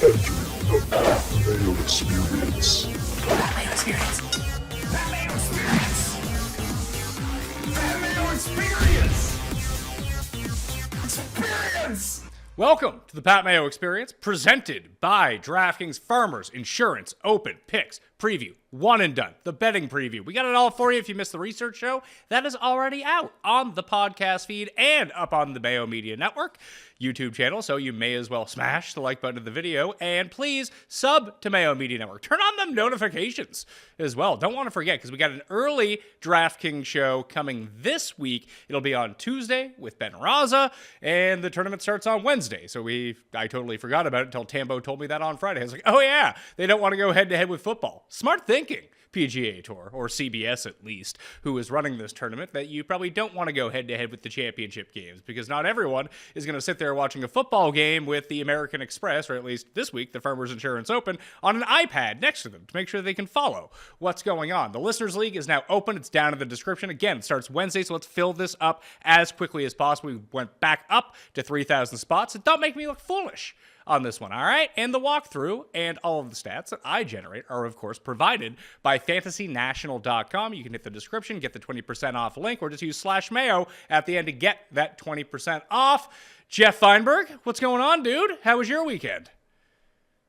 Mayo Experience. That Mayo Experience. That Mayo Experience. That Mayo Experience. Experience. Welcome to the Pat Mayo Experience, presented by DraftKings Farmers Insurance Open Picks Preview. One and done. The betting preview. We got it all for you. If you missed the research show, that is already out on the podcast feed and up on the Mayo Media Network YouTube channel. So you may as well smash the like button of the video and please sub to Mayo Media Network. Turn on them notifications as well. Don't want to forget because we got an early DraftKings show coming this week. It'll be on Tuesday with Ben Raza and the tournament starts on Wednesday. So I totally forgot about it until Tambo told me that on Friday. I was like, oh yeah, they don't want to go head to head with football. Smart thinking. PGA Tour, or CBS at least, who is running this tournament, that you probably don't want to go head-to-head with the championship games, because not everyone is going to sit there watching a football game with the American Express, or at least this week, the Farmers Insurance Open, on an iPad next to them to make sure they can follow what's going on. The Listeners League is now open. It's down in the description. Again, it starts Wednesday, so let's fill this up as quickly as possible. We went back up to 3,000 spots, and don't make me look foolish on this one, all right? And the walkthrough and all of the stats that I generate are, of course, provided by fantasynational.com. You can hit the description, get the 20% off link, or just use /Mayo at the end to get that 20% off. Geoff Fienberg, what's going on, dude? How was your weekend?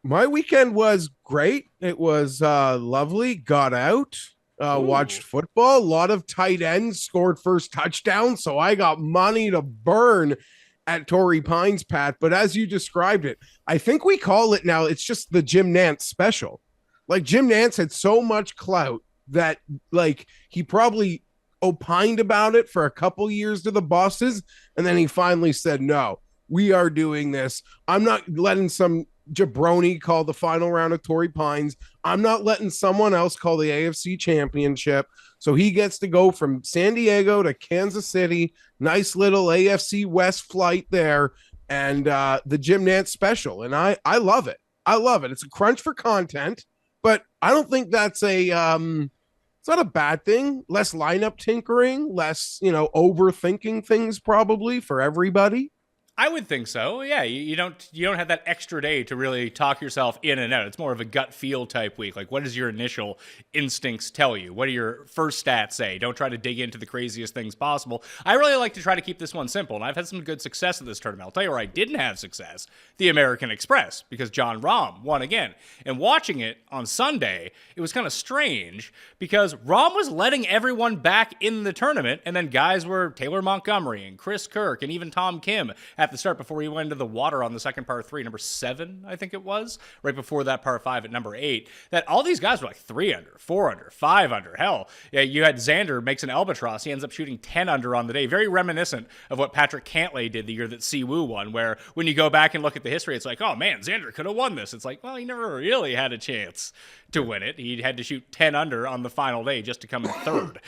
My weekend was great. It was lovely. Got out, watched football. A lot of tight ends scored first touchdown, so I got money to burn at Torrey Pines, Pat. But as you described it, I think we call it now, it's just the Jim Nance special. Like, Jim Nance had so much clout that, like, he probably opined about it for a couple years to the bosses, and then he finally said, no, we are doing this. I'm not letting some jabroni call the final round of Torrey Pines. I'm not letting someone else call the AFC Championship. So he gets to go from San Diego to Kansas City. Nice little AFC West flight there. And the Jim Nance special. And I love it. I love it. It's a crunch for content, but I don't think that's it's not a bad thing. Less lineup tinkering, less, overthinking things probably for everybody. I would think so. Yeah, you don't have that extra day to really talk yourself in and out. It's more of a gut feel type week. Like, what does your initial instincts tell you? What do your first stats say? Don't try to dig into the craziest things possible. I really like to try to keep this one simple, and I've had some good success at this tournament. I'll tell you where I didn't have success: the American Express, because John Rahm won again. And watching it on Sunday, it was kind of strange because Rahm was letting everyone back in the tournament, and then guys were Taylor Montgomery and Chris Kirk and even Tom Kim at the start before he went into the water on the second par 3, number 7, I think it was, right before that par 5 at number 8, that all these guys were like 3 under, 4 under, 5 under. Hell, yeah, you had Xander makes an albatross. He ends up shooting 10 under on the day. Very reminiscent of what Patrick Cantlay did the year that Siwoo won, where when you go back and look at the history, it's like, oh man, Xander could have won this. It's like, well, he never really had a chance to win it. He had to shoot 10 under on the final day just to come in third.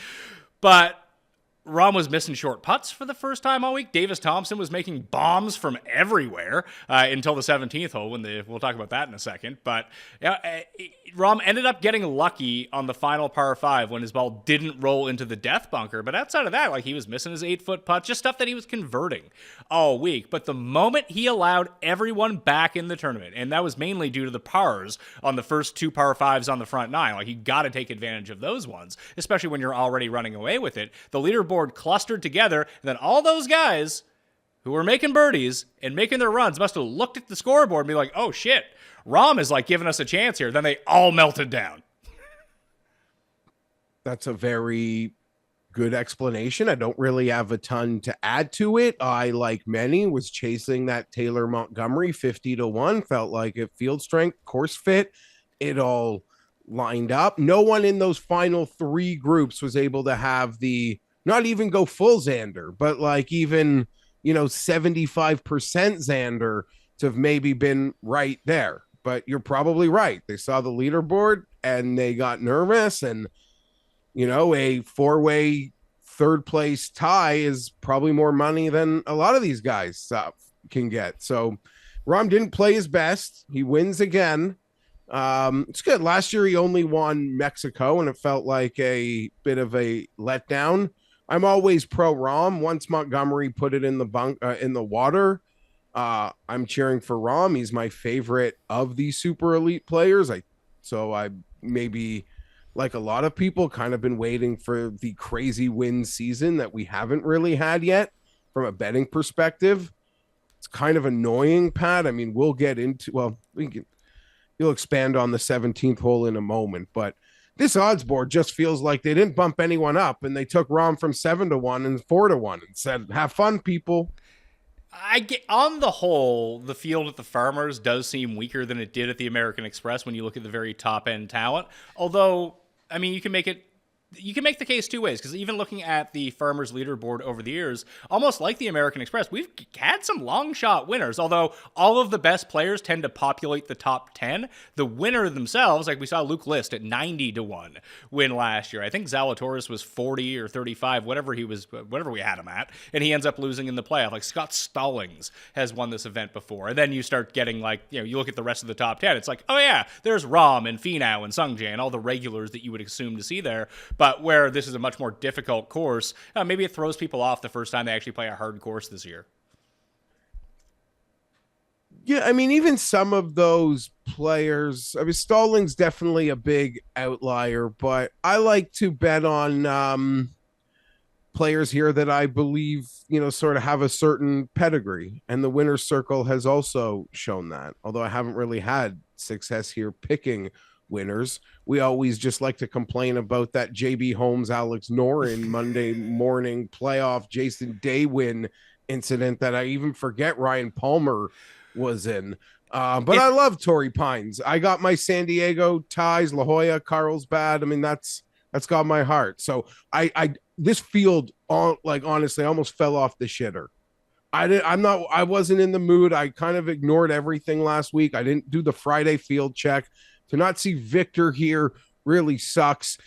But Rahm was missing short putts for the first time all week. Davis Thompson was making bombs from everywhere until the 17th hole. We'll talk about that in a second. But Rahm ended up getting lucky on the final par 5 when his ball didn't roll into the death bunker. But outside of that, like, he was missing his 8-foot putts, just stuff that he was converting all week. But the moment he allowed everyone back in the tournament, and that was mainly due to the pars on the first 2 par 5s on the front 9, like, you got to take advantage of those ones, especially when you're already running away with it. The leaderboard clustered together, and then all those guys who were making birdies and making their runs must have looked at the scoreboard and be like, oh shit, Rahm is like giving us a chance here. Then they all melted down. That's a very good explanation. I don't really have a ton to add to it. I, like many, was chasing that Taylor Montgomery 50-1. Felt like it field strength, course fit, it all lined up. No one in those final 3 groups was able to have not even go full Xander, but like even, 75% Xander to have maybe been right there. But you're probably right. They saw the leaderboard and they got nervous, and, a 4-way third place tie is probably more money than a lot of these guys can get. So Rahm didn't play his best. He wins again. It's good. Last year he only won Mexico, and it felt like a bit of a letdown. I'm always pro Rahm. Once Montgomery put it in the water, I'm cheering for Rahm. He's my favorite of the super elite players. I maybe, like a lot of people, kind of been waiting for the crazy win season that we haven't really had yet from a betting perspective. It's kind of annoying, Pat. I mean, we'll get into, well, you'll expand on the 17th hole in a moment, but this odds board just feels like they didn't bump anyone up, and they took Rahm from 7-1 and 4-1 and said, have fun, people. I get, on the whole, the field at the Farmers does seem weaker than it did at the American Express when you look at the very top end talent. Although, I mean, you can make the case two ways, because even looking at the Farmers leaderboard over the years, almost like the American Express, we've had some long shot winners, although all of the best players tend to populate the top 10. The winner themselves, like we saw Luke List at 90-1 win last year. I think Zalatoris was 40 or 35, whatever we had him at, and he ends up losing in the playoff. Like Scott Stallings has won this event before. And then you start getting, like, you look at the rest of the top 10, it's like, oh yeah, there's Rahm and Finau and Sungjae and all the regulars that you would assume to see there. But where this is a much more difficult course, maybe it throws people off the first time they actually play a hard course this year. Yeah, I mean, even some of those players, I mean, Stallings definitely a big outlier, but I like to bet on players here that I believe, sort of have a certain pedigree. And the winner's circle has also shown that, although I haven't really had success here picking winners. We always just like to complain about that JB Holmes, Alex Noren Monday morning playoff Jason Day win incident that I even forget Ryan Palmer was in. But I love Torrey Pines. I got my San Diego ties, La Jolla, Carlsbad. I mean, that's got my heart. So I this field, honestly, almost fell off the shitter. I wasn't in the mood. I kind of ignored everything last week. I didn't do the Friday field check. To not see Victor here really sucks.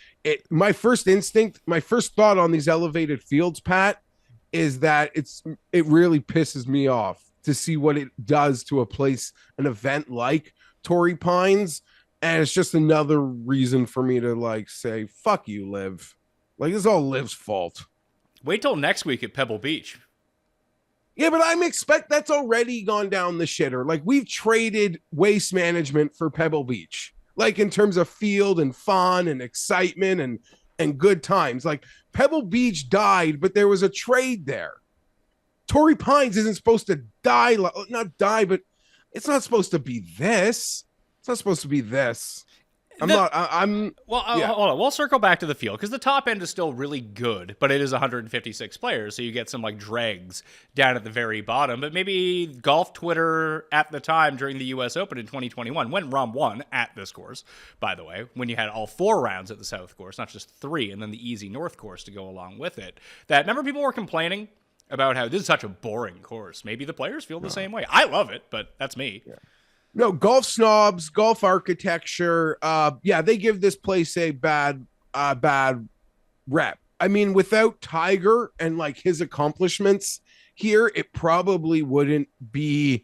My first thought on these elevated fields, Pat, is that it really pisses me off to see what it does to an event like Torrey Pines. And it's just another reason for me to say, fuck you, Liv. Like, this is all Liv's fault. Wait till next week at Pebble Beach. Yeah, but that's already gone down the shitter. Like, we've traded Waste Management for Pebble Beach, like in terms of field and fun and excitement and good times. Like, Pebble Beach died, but there was a trade there. Torrey Pines isn't supposed to not die, but it's not supposed to be this. It's not supposed to be this. Hold on. We'll circle back to the field because the top end is still really good, but it is 156 players, so you get some dregs down at the very bottom. But maybe golf Twitter at the time during the U.S. Open in 2021, when Rahm won at this course, by the way, when you had all 4 rounds at the South course, not just 3, and then the easy North course to go along with it. Remember people were complaining about how this is such a boring course. Maybe the players feel the same way. I love it, but that's me. Yeah. No, golf snobs, golf architecture. They give this place a bad rep. I mean, without Tiger and his accomplishments here, it probably wouldn't be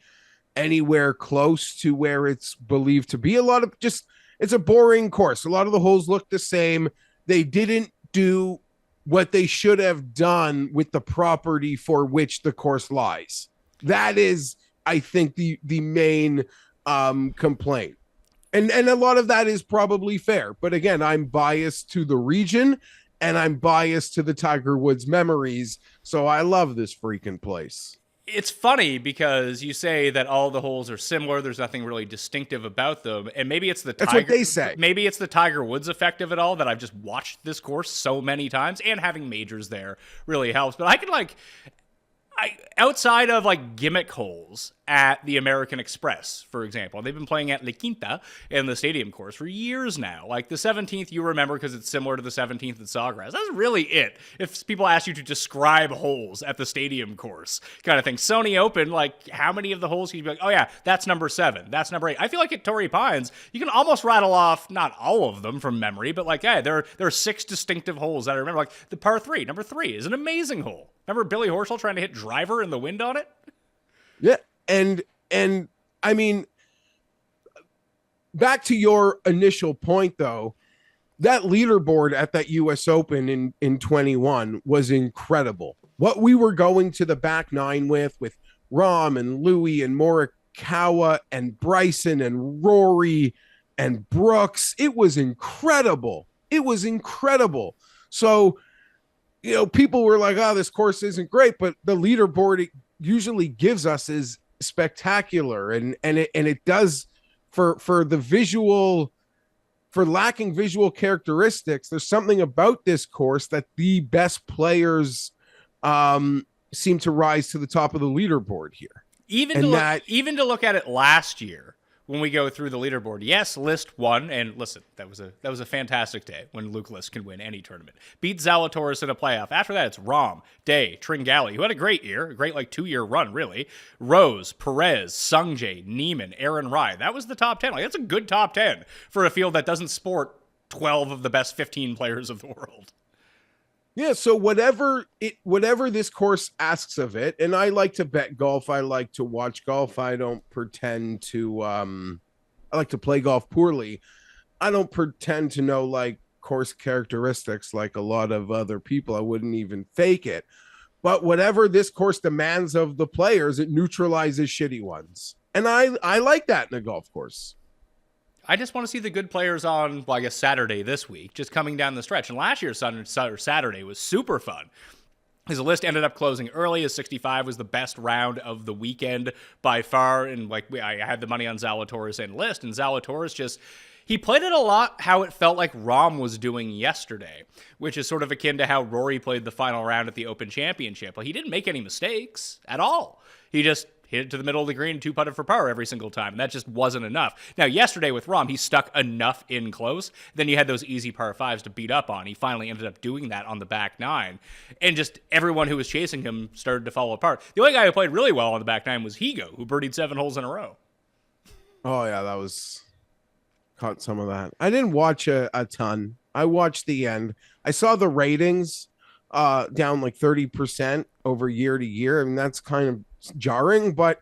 anywhere close to where it's believed to be. It's a boring course. A lot of the holes look the same. They didn't do what they should have done with the property for which the course lies. That is, I think, the main complaint. And a lot of that is probably fair. But again, I'm biased to the region and I'm biased to the Tiger Woods memories. So I love this freaking place. It's funny because you say that all the holes are similar. There's nothing really distinctive about them. And maybe it's that's what they say. Maybe it's the Tiger Woods effect of it all that I've just watched this course so many times, and having majors there really helps. But I can outside of gimmick holes at the American Express, for example, they've been playing at La Quinta in the stadium course for years now. Like the 17th, you remember because it's similar to the 17th at Sawgrass. That's really it. If people ask you to describe holes at the stadium course, kind of thing. Sony Open, how many of the holes can you be like, oh yeah, that's number 7, that's number 8. I feel like at Torrey Pines, you can almost rattle off not all of them from memory, but there are 6 distinctive holes that I remember. Like the par 3, number 3 is an amazing hole. Remember Billy Horschel trying to hit driver in the wind on it? Yeah. And I mean, back to your initial point, though, that leaderboard at that U.S. Open in 21 was incredible. What we were going to the back 9 with Rahm and Louis and Morikawa and Bryson and Rory and Brooks. It was incredible. It was incredible. So, people were like, oh, this course isn't great, but the leaderboard it usually gives us is spectacular. And it does for the visual, for lacking visual characteristics. There's something about this course that the best players seem to rise to the top of the leaderboard here. Even to look at it last year, when we go through the leaderboard, yes, List won, and listen, that was a fantastic day when Luke List can win any tournament. Beat Zalatoris in a playoff. After that, it's Rahm, Day, Tringali, who had a great year, a great 2-year run, really. Rose, Perez, Sungjae, Neiman, Aaron Rai. That was the top 10. That's a good top 10 for a field that doesn't sport 12 of the best 15 players of the world. Yeah, so whatever this course asks of it, and I like to bet golf, I like to watch golf, I don't pretend to I like to play golf poorly. I don't pretend to know course characteristics like a lot of other people. I wouldn't even fake it. But whatever this course demands of the players, it neutralizes shitty ones. And I like that in a golf course. I just want to see the good players on, Saturday this week, just coming down the stretch. And last year's Saturday was super fun. His list ended up closing early. His 65 was the best round of the weekend by far. And I had the money on Zalatoris and List. And Zalatoris he played it a lot how it felt like Rahm was doing yesterday, which is sort of akin to how Rory played the final round at the Open Championship. He didn't make any mistakes at all. He just hit it to the middle of the green, 2-putted for par every single time, and that just wasn't enough. Now, yesterday with Rahm, he stuck enough in close. Then you had those easy par 5s to beat up on. He finally ended up doing that on the back 9, and just everyone who was chasing him started to fall apart. The only guy who played really well on the back 9 was Higo, who birdied 7 holes in a row. Oh, yeah, caught some of that. I didn't watch a ton. I watched the end. I saw the ratings down 30% over year to year. I mean, that's kind of jarring, but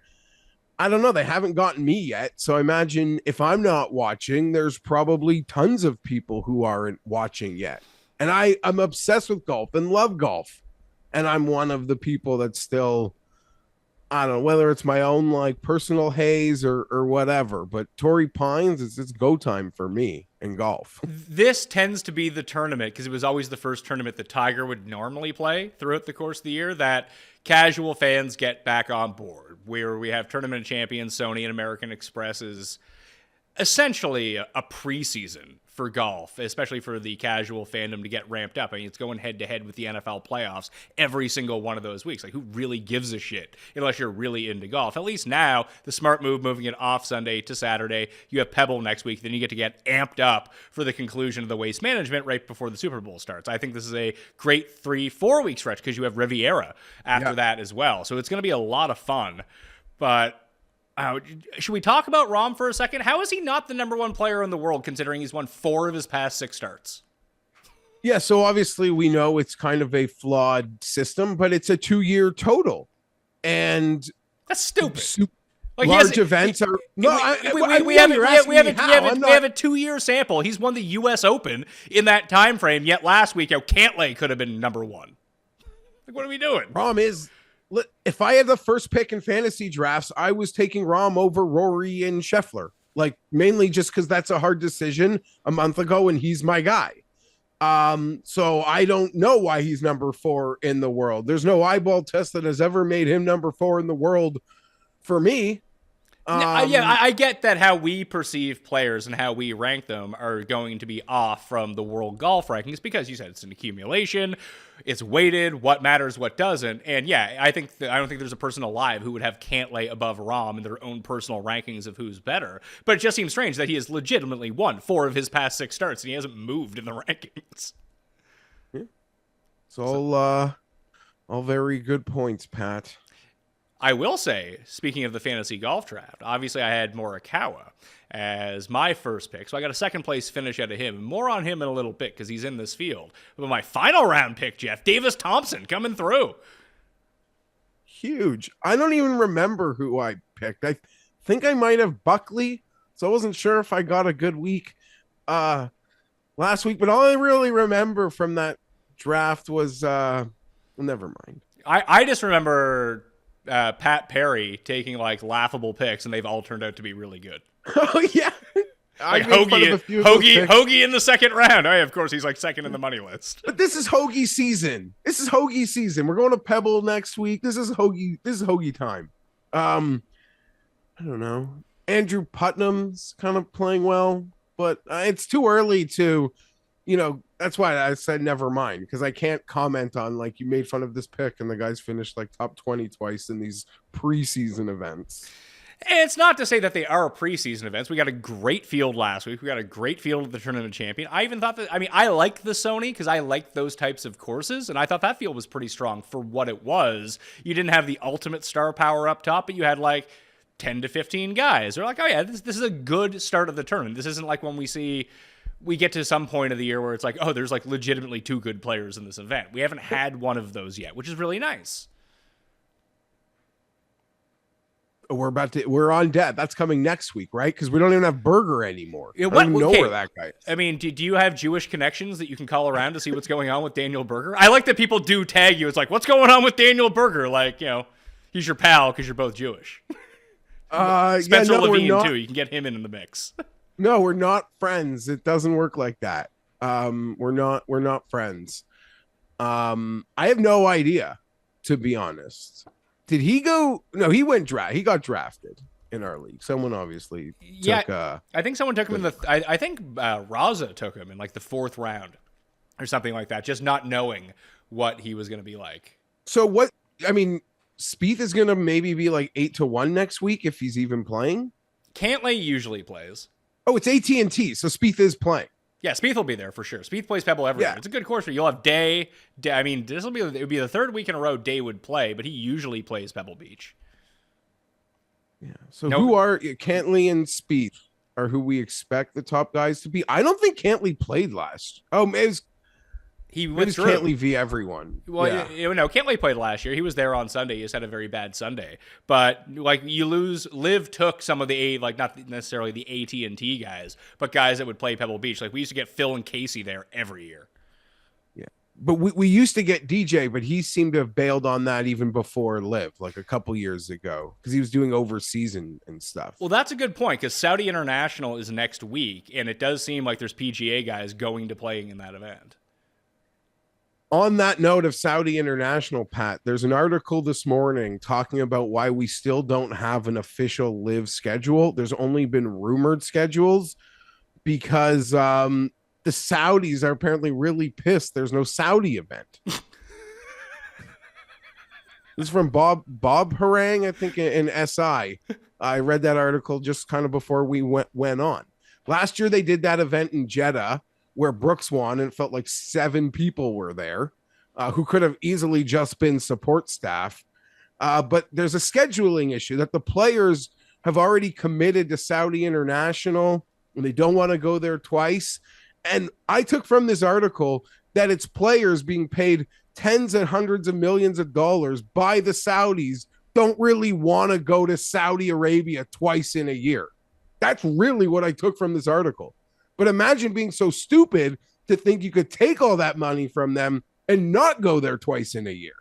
I don't know. They haven't gotten me yet. So I imagine if I'm not watching, there's probably tons of people who aren't watching yet. And I'm obsessed with golf and love golf. And I'm one of the people that's still, I don't know, whether it's my own personal haze or whatever, but Torrey Pines, it's go time for me in golf. This tends to be the tournament, because it was always the first tournament that Tiger would normally play throughout the course of the year, that casual fans get back on board, where we have tournament champions, Sony and American Express is essentially a preseason for golf, especially for the casual fandom to get ramped up. I mean, it's going head-to-head with the NFL playoffs every single one of those weeks. Who really gives a shit unless you're really into golf? At least now, the smart move, moving it off Sunday to Saturday. You have Pebble next week. Then you get amped up for the conclusion of the Waste Management right before the Super Bowl starts. I think this is a great 3-4 week stretch, because you have Riviera after that as well. So it's going to be a lot of fun. But should we talk about Rahm for a second? How is he not the number 1 player in the world, considering he's won 4 of his past 6 starts? Yeah, so obviously we know it's kind of a flawed system, but it's a 2-year total. And that's stupid. Large events are... We have a 2-year sample. He's won the U.S. Open in that time frame, yet last week, Cantlay could have been number 1. What are we doing? Rahm is... If I had the first pick in fantasy drafts, I was taking Rahm over Rory and Scheffler, mainly just because that's a hard decision a month ago, and he's my guy. So I don't know why he's number 4 in the world. There's no eyeball test that has ever made him number 4 in the world for me. I get that how we perceive players and how we rank them are going to be off from the world golf rankings, because you said it's an accumulation, it's weighted, what matters, what doesn't. And yeah, I don't think there's a person alive who would have Cantlay above Rahm in their own personal rankings of who's better. But it just seems strange that he has legitimately won 4 of his past 6 starts and he hasn't moved in the rankings. Yeah. It's all very good points, Pat. I will say, speaking of the fantasy golf draft, obviously I had Morikawa as my first pick, so I got a second place finish out of him. More on him in a little bit, because he's in this field. But my final round pick, Geoff, Davis Thompson coming through. Huge. I don't even remember who I picked. I think I might have Buckley, so I wasn't sure if I got a good week last week. But all I really remember from that draft was, never mind. I just remember Pat Perry taking like laughable picks, and they've all turned out to be really good. Oh yeah. Like I made fun of a few of those picks. Hoagie in the second round. Oh, yeah, of course, he's like second in the money list. But this is Hoagie season. We're going to Pebble next week. This is Hoagie time. I don't know. Andrew Putnam's kind of playing well, but it's too early to, that's why I said never mind, because I can't comment on like you made fun of this pick and the guys finished like top 20 twice in these preseason events. It's not to say that they are preseason events. We got a great field last week. We got a great field of the tournament champion. I even thought I liked the Sony because I liked those types of courses, and I thought that field was pretty strong for what it was. You didn't have the ultimate star power up top, but you had like 10 to 15 guys. They're like, oh yeah, this is a good start of the tournament. This isn't like when we get to some point of the year where it's like, oh, there's like legitimately 2 good players in this event. We haven't had one of those yet, which is really nice. We're on debt. That's coming next week, right? Because we don't even have Burger anymore. I don't even know where that guy is. I mean, do you have Jewish connections that you can call around to see what's going on with Daniel Berger? I like that people do tag you. It's like, what's going on with Daniel Berger? Like, he's your pal because you're both Jewish. Spencer Levine too. You can get him in the mix. No, we're not friends. It doesn't work like that. We're not friends. I have no idea, to be honest. Did he go? No, he got drafted in our league. Someone obviously took. I think someone took him in the. I think Raza took him in like the 4th round or something like that, just not knowing what he was going to be like. So what? I mean, Spieth is going to maybe be like 8-1 next week if he's even playing. Cantlay usually plays. Oh, it's AT&T, so Spieth is playing. Yeah, Spieth will be there for sure. Spieth plays Pebble every year. It's a good course where you'll have Day. I mean, it would be the 3rd week in a row Day would play, but he usually plays Pebble Beach. Yeah. So who are Cantlay and Spieth are who we expect the top guys to be? I don't think Cantlay played last. Oh, he went through. Cantlay v everyone. Well, no, Cantlay played last year. He was there on Sunday. He just had a very bad Sunday. But like you lose, Liv took some of the like not necessarily the AT&T guys, but guys that would play Pebble Beach. Like we used to get Phil and Casey there every year. Yeah, but we used to get DJ, but he seemed to have bailed on that even before Liv, like a couple years ago, because he was doing overseas and stuff. Well, that's a good point because Saudi International is next week, and it does seem like there's PGA guys going to playing in that event. On that note of Saudi International, Pat, there's an article this morning talking about why we still don't have an official Live schedule. There's only been rumored schedules because the Saudis are apparently really pissed there's no Saudi event. This is from Bob Harang, I think, in SI. I read that article just kind of before we went on. Last year, they did that event in Jeddah, where Brooks won, and it felt like 7 people were there who could have easily just been support staff. But there's a scheduling issue that the players have already committed to Saudi International, and they don't want to go there twice. And I took from this article that it's players being paid tens and hundreds of millions of dollars by the Saudis don't really want to go to Saudi Arabia twice in a year. That's really what I took from this article. But imagine being so stupid to think you could take all that money from them and not go there twice in a year.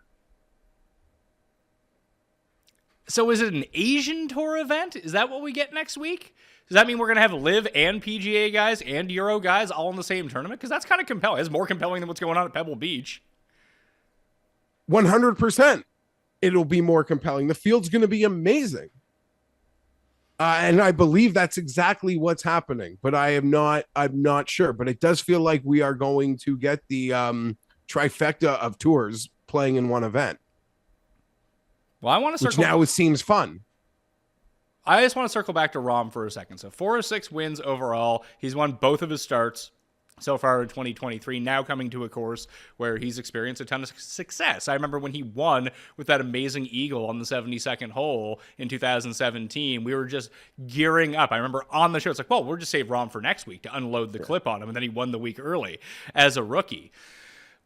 So is it an Asian Tour event? Is that what we get next week? Does that mean we're going to have Liv and PGA guys and Euro guys all in the same tournament? Because that's kind of compelling. It's more compelling than what's going on at Pebble Beach. 100%. It'll be more compelling. The field's going to be amazing. And I believe that's exactly what's happening, but I'm not sure. But it does feel like we are going to get the trifecta of tours playing in one event. Well, I want to circle. Which now it seems fun. I just want to circle back to Rahm for a second. So 4 of 6 wins overall. He's won both of his starts so far in 2023, now coming to a course where he's experienced a ton of success. I remember when he won with that amazing eagle on the 72nd hole in 2017, we were just gearing up. I remember on the show, it's like, well, we'll just save Rahm for next week to unload the clip on him, and then he won the week early as a rookie.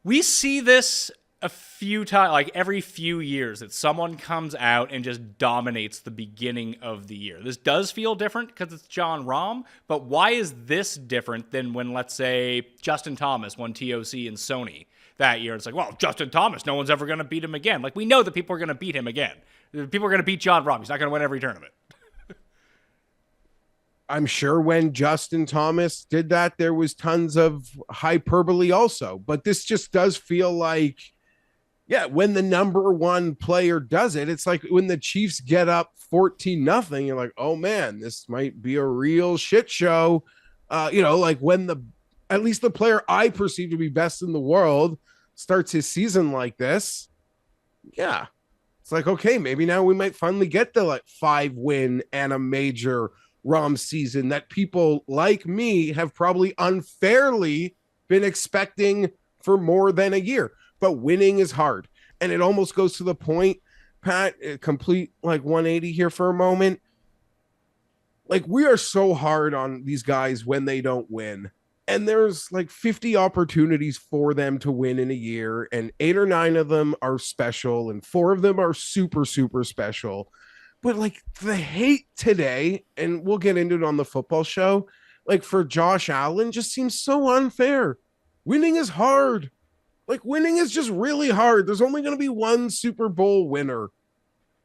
We see this a few times, like every few years, that someone comes out and just dominates the beginning of the year. This does feel different because it's Jon Rahm, but why is this different than when, let's say, Justin Thomas won TOC and Sony that year? It's like, well, Justin Thomas, no one's ever going to beat him again. Like, we know that people are going to beat him again, People are going to beat John Rahm. He's not going to win every tournament. I'm sure when Justin Thomas did that, there was tons of hyperbole also. But this just does feel like, yeah, when the number one player does it, it's like when the Chiefs get up 14-0, you're like, oh man, this might be a real shit show. Like when at least the player I perceive to be best in the world starts his season like this. Yeah. It's like, okay, maybe now we might finally get the 5-win and a major Rahm season that people like me have probably unfairly been expecting for more than a year. But winning is hard. And it almost goes to the point, Pat, complete 180 here for a moment. We are so hard on these guys when they don't win. And there's 50 opportunities for them to win in a year. And 8 or 9 of them are special. And 4 of them are super, super special. But the hate today, and we'll get into it on the football show, for Josh Allen just seems so unfair. Winning is hard. Winning is just really hard. There's only going to be one Super Bowl winner.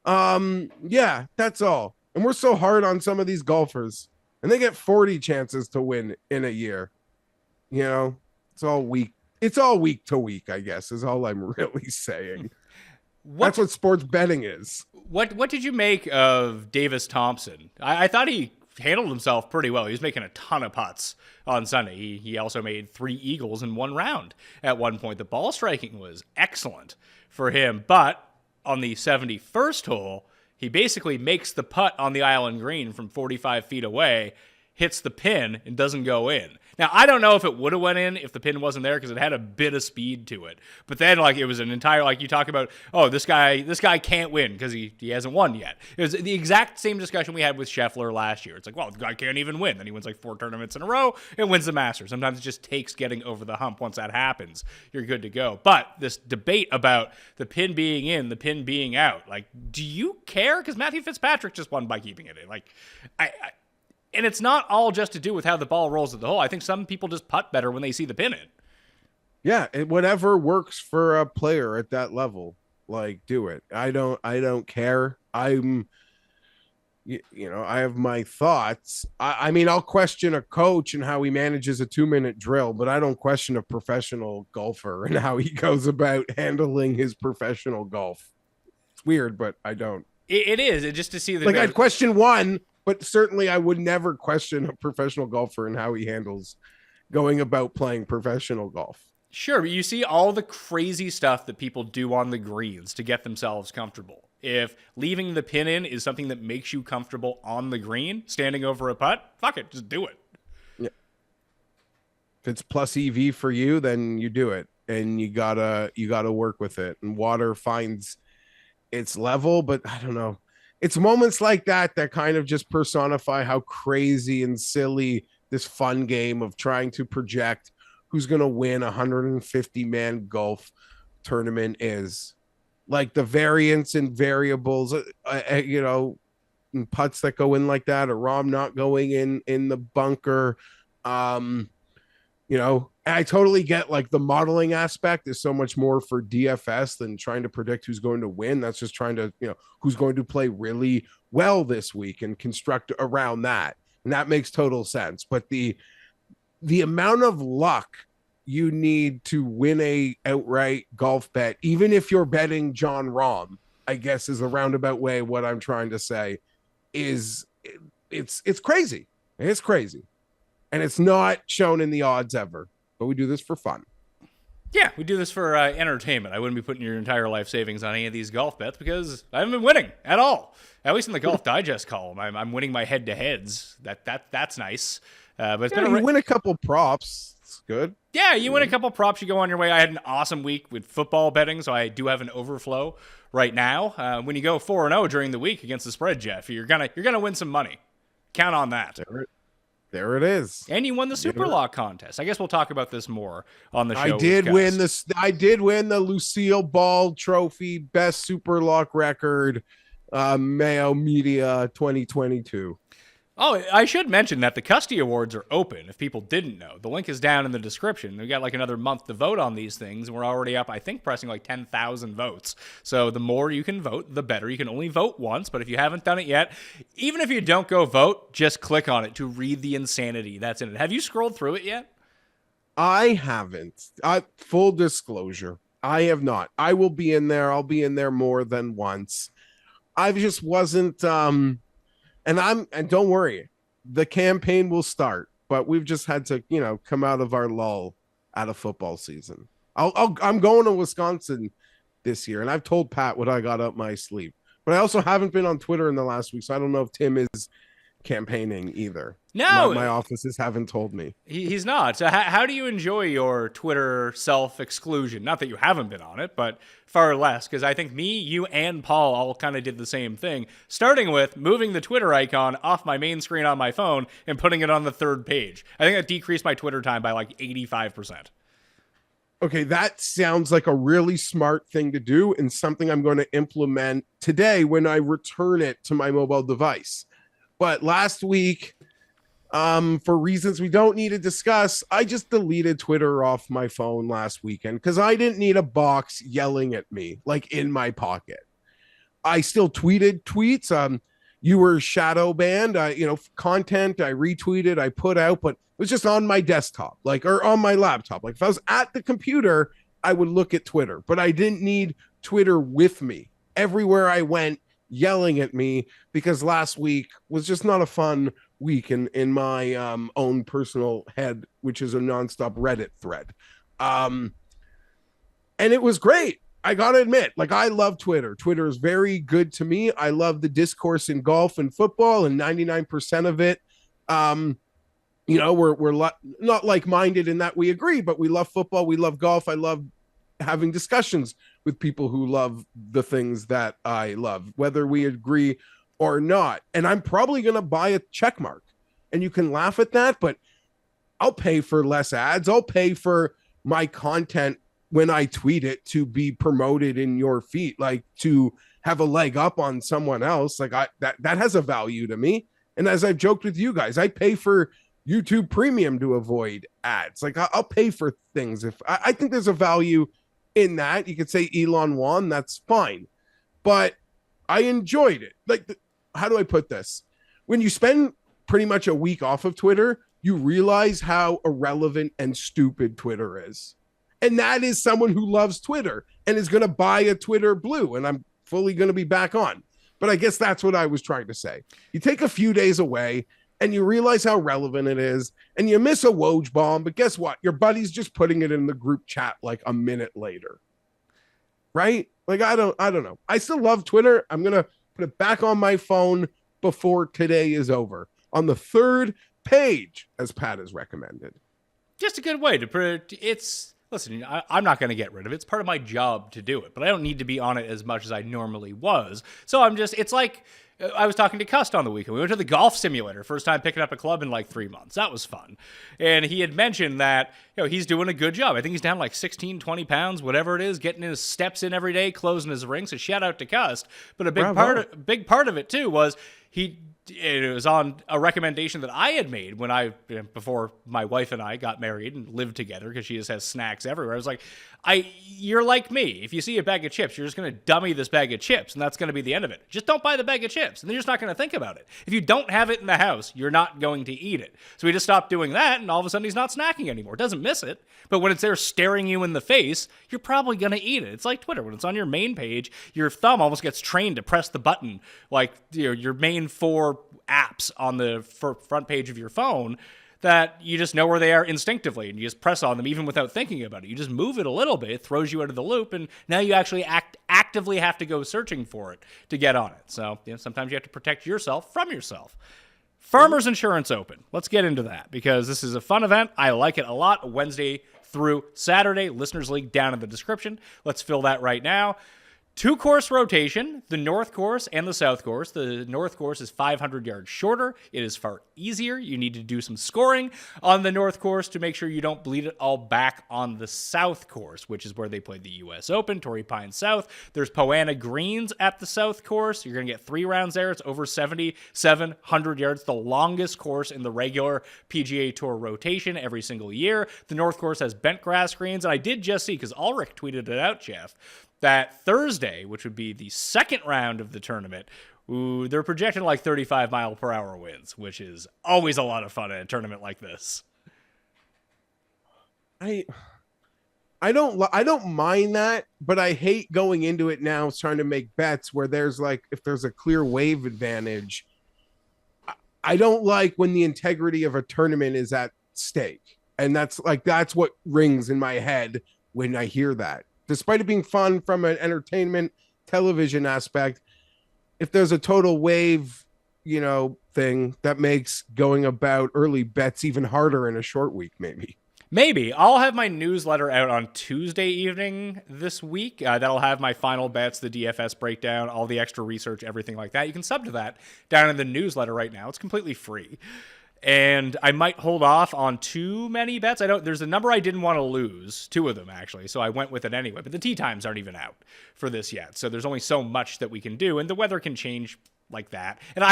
Yeah, that's all. And we're so hard on some of these golfers. And they get 40 chances to win in a year. It's all week. It's all week to week, I guess, is all I'm really saying. That's what sports betting is. What did you make of Davis Thompson? I thought he handled himself pretty well. He was making a ton of putts on Sunday. He also made 3 eagles in 1 round at one point. The ball striking was excellent for him. But on the 71st hole, he basically makes the putt on the island green from 45 feet away, hits the pin, and doesn't go in. Now, I don't know if it would have went in if the pin wasn't there because it had a bit of speed to it. But then, it was an entire, you talk about, oh, this guy can't win because he hasn't won yet. It was the exact same discussion we had with Scheffler last year. It's like, well, the guy can't even win. Then he wins 4 tournaments in a row and wins the Masters. Sometimes it just takes getting over the hump. Once that happens, you're good to go. But this debate about the pin being in, the pin being out, do you care? Because Matthew Fitzpatrick just won by keeping it in. And it's not all just to do with how the ball rolls at the hole. I think some people just putt better when they see the pin in. Yeah, whatever works for a player at that level, do it. I don't care. I have my thoughts. I mean, I'll question a coach and how he manages a 2-minute drill, but I don't question a professional golfer and how he goes about handling his professional golf. It's weird, but I don't. It is. It's just to see the I'd question one. But certainly I would never question a professional golfer and how he handles going about playing professional golf. Sure, but you see all the crazy stuff that people do on the greens to get themselves comfortable. If leaving the pin in is something that makes you comfortable on the green, standing over a putt, fuck it, just do it. Yeah. If it's plus EV for you, then you do it. And you gotta work with it. And water finds its level, but I don't know. It's moments like that kind of just personify how crazy and silly this fun game of trying to project who's going to win a 150-man golf tournament is. The variance and variables, and putts that go in like that, or Rahm not going in the bunker. I totally get the modeling aspect is so much more for DFS than trying to predict who's going to win. That's just trying to, who's going to play really well this week and construct around that. And that makes total sense. But the amount of luck you need to win a outright golf bet, even if you're betting John Rahm, I guess is a roundabout way what I'm trying to say is it's crazy. It's crazy. And it's not shown in the odds ever. But we do this for fun. Yeah, we do this for entertainment. I wouldn't be putting your entire life savings on any of these golf bets because I haven't been winning at all. At least in the Golf Digest column, I'm winning my head-to-heads. That's nice. But it's been you win a couple props. It's good. Yeah, you win a couple props. You go on your way. I had an awesome week with football betting, so I do have an overflow right now. When you go 4-0 during the week against the spread, Jeff, you're gonna win some money. Count on that. There it is. And you won the Super Lock contest. I guess we'll talk about this more on the show. I did win the Lucille Ball Trophy Best Super Lock Record, Mayo Media 2022. Oh, I should mention that the Custy Awards are open if people didn't know. The link is down in the description. We've got like another month to vote on these things, and we're already up, I think, pressing like 10,000 votes. So the more you can vote, the better. You can only vote once, but if you haven't done it yet, even if you don't go vote, just click on it to read the insanity that's in it. Have you scrolled through it yet? I haven't. Full disclosure, I have not. I will be in there. I'll be in there more than once. I just wasn't and don't worry, the campaign will start, but we've just had to, come out of our lull out of football season. I'm going to Wisconsin this year, and I've told Pat what I got up my sleeve, but I also haven't been on Twitter in the last week, so I don't know if Tim is campaigning either. No, my offices haven't told me. He's not. So how do you enjoy your Twitter self-exclusion? Not that you haven't been on it, but far less, because I think me, you, and Paul all kind of did the same thing, starting with moving the Twitter icon off my main screen on my phone and putting it on the third page. I think that decreased my Twitter time by like 85%. Okay, that sounds like a really smart thing to do and something I'm going to implement today when I return it to my mobile device. But last week, for reasons we don't need to discuss, I just deleted Twitter off my phone last weekend because I didn't need a box yelling at me, like in my pocket. I still tweeted tweets. You were shadow banned. Content I retweeted, I put out, but it was just on my desktop, or on my laptop. Like if I was at the computer, I would look at Twitter, but I didn't need Twitter with me everywhere I went, yelling at me, because last week was just not a fun week in my own personal head, which is a nonstop Reddit thread. And it was great. I gotta admit, I love Twitter. Twitter is very good to me. I love the discourse in golf and football, and 99% of it, we're not like-minded in that we agree, but we love football, we love golf. I love having discussions with people who love the things that I love, whether we agree or not. And I'm probably going to buy a check mark, and you can laugh at that, but I'll pay for less ads. I'll pay for my content when I tweet it to be promoted in your feed, to have a leg up on someone else. That has a value to me. And as I've joked with you guys, I pay for YouTube Premium to avoid ads. I'll pay for things if I think there's a value in that. You could say Elon won, that's fine, but I enjoyed it. How do I put this? When you spend pretty much a week off of Twitter, you realize how irrelevant and stupid Twitter is. And that is someone who loves Twitter and is going to buy a Twitter Blue, and I'm fully going to be back on. But I guess that's what I was trying to say. You take a few days away and you realize how relevant it is, and you miss a Woj bomb, but guess what? Your buddy's just putting it in the group chat a minute later. Right? I don't know. I still love Twitter. I'm going to put it back on my phone before today is over, on the third page, as Pat has recommended. Just a good way to put it. Listen, I'm not going to get rid of it. It's part of my job to do it, but I don't need to be on it as much as I normally was. So it's like, I was talking to Cust on the weekend. We went to the golf simulator, first time picking up a club in 3 months. That was fun. And he had mentioned that, he's doing a good job. I think he's down 16, 20 pounds, whatever it is, getting his steps in every day, closing his ring. So shout out to Cust. But a big part of it too was it was on a recommendation that I had made before my wife and I got married and lived together, because she just has snacks everywhere. I was like, you're like me. If you see a bag of chips, you're just going to dummy this bag of chips, and that's going to be the end of it. Just don't buy the bag of chips, and then you're just not going to think about it. If you don't have it in the house, you're not going to eat it. So we just stopped doing that, and all of a sudden he's not snacking anymore. Doesn't miss it, but when it's there staring you in the face, you're probably going to eat it. It's like Twitter. When it's on your main page, your thumb almost gets trained to press the button, your main 4 apps on the front page of your phone, that you just know where they are instinctively, and you just press on them even without thinking about it. You just move it a little bit, it throws you out of the loop, and now you actually actively have to go searching for it to get on it. So sometimes you have to protect yourself from yourself. Farmers Insurance Open. Let's get into that, because this is a fun event. I like it a lot. Wednesday through Saturday. Listeners League down in the description. Let's fill that right now. 2-course rotation, the North Course and the South Course. The North Course is 500 yards shorter. It is far easier. You need to do some scoring on the North Course to make sure you don't bleed it all back on the South Course, which is where they played the U.S. Open, Torrey Pines South. There's Poana Greens at the South Course. You're going to get 3 rounds there. It's over 7,700 yards, the longest course in the regular PGA Tour rotation every single year. The North Course has bent grass greens, and I did just see, because Ulrich tweeted it out, Geoff, that Thursday, which would be the second round of the tournament, they're projecting like 35-mile-per-hour winds, which is always a lot of fun at a tournament like this. I don't mind that, but I hate going into it now trying to make bets where there's like, if there's a clear wave advantage. I don't like when the integrity of a tournament is at stake. And that's what rings in my head when I hear that. Despite it being fun from an entertainment television aspect, if there's a total wave, thing that makes going about early bets even harder in a short week, maybe. Maybe. I'll have my newsletter out on Tuesday evening this week. That'll have my final bets, the DFS breakdown, all the extra research, everything like that. You can sub to that down in the newsletter right now. It's completely free. And I might hold off on too many bets. There's a number I didn't want to lose, 2 of them actually, so I went with it anyway. But the tee times aren't even out for this yet, so there's only so much that we can do, and the weather can change like that. And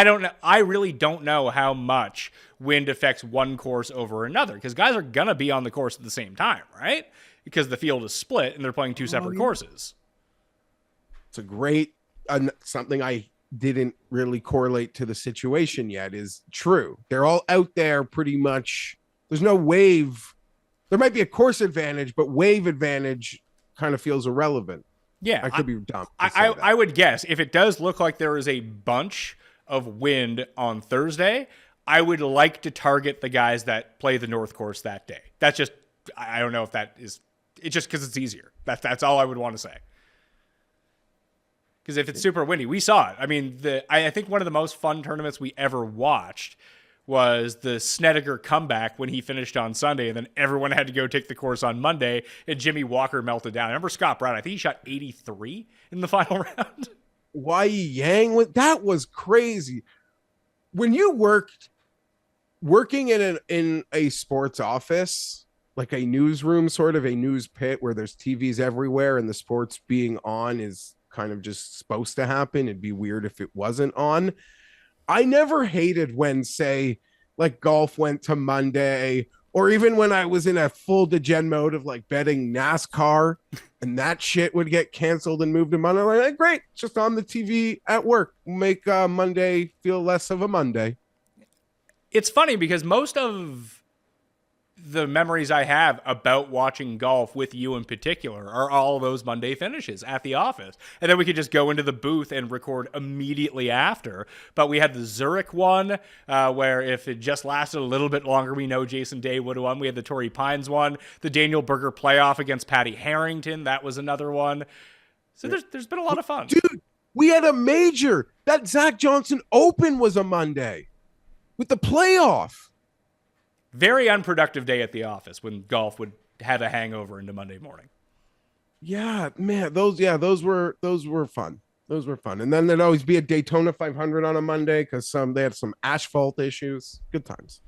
I really don't know how much wind affects one course over another, because guys are gonna be on the course at the same time, right? Because the field is split and they're playing 2 separate courses. It's a great something I didn't really correlate to the situation yet is true. They're all out there pretty much. There's no wave. There might be a course advantage, but wave advantage kind of feels irrelevant. Yeah. I could be dumb. I would guess if it does look like there is a bunch of wind on Thursday, I would like to target the guys that play the North Course that day. That's just, I don't know if that is, it's just because it's easier. That's all I would want to say. Because if it's super windy, we saw it. I mean, I think one of the most fun tournaments we ever watched was the Snedeker comeback when he finished on Sunday, and then everyone had to go take the course on Monday, and Jimmy Walker melted down. I remember Scott Brown, I think he shot 83 in the final round. Wai Yang, that was crazy. When you working in a sports office, like a newsroom, sort of a news pit where there's TVs everywhere and the sports being on is kind of just supposed to happen. It'd be weird if it wasn't on. I never hated when, say, like golf went to Monday, or even when I was in a full degen mode of like betting NASCAR and that shit would get canceled and moved to Monday. I'm like, great, it's just on the TV at work. Make Monday feel less of a Monday. It's funny because most of the memories I have about watching golf with you in particular are all those Monday finishes at the office. And then we could just go into the booth and record immediately after. But we had the Zurich one, where if it just lasted a little bit longer, we know Jason Day would have won. We had the Torrey Pines one, the Daniel Berger playoff against Patty Harrington. That was another one. So there's been a lot of fun. Dude, we had a major. That Zach Johnson Open was a Monday with the playoff. Very unproductive day at the office when golf would have a hangover into Monday morning. Yeah, man, those were fun. Those were fun. And then there'd always be a Daytona 500 on a Monday because they had some asphalt issues. Good times.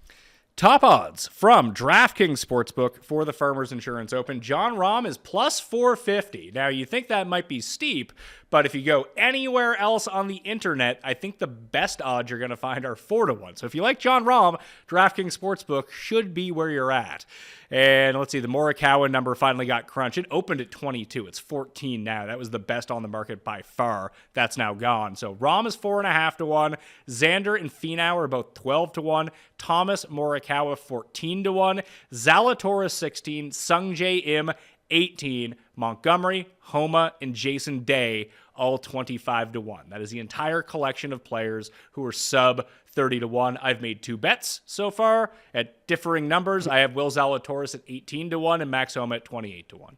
Top odds from DraftKings Sportsbook for the Farmers Insurance Open. Jon Rahm is plus 450. Now, you think that might be steep, but if you go anywhere else on the internet, I think the best odds you're going to find are 4-1. So if you like Jon Rahm, DraftKings Sportsbook should be where you're at. And let's see, the Morikawa number finally got crunched. It opened at 22. It's 14 now. That was the best on the market by far. That's now gone. So Rahm is 4.5-1. Xander and Finau are both 12-1. Thomas, Morikawa 14-1. Zalatoris 16. Sungjae Im 18. Montgomery, Homa, and Jason Day all 25-1. That is the entire collection of players who are sub 30-1. I've made 2 bets so far at differing numbers. I have Will Zalatoris at 18-1 and Max Homa at 28-1.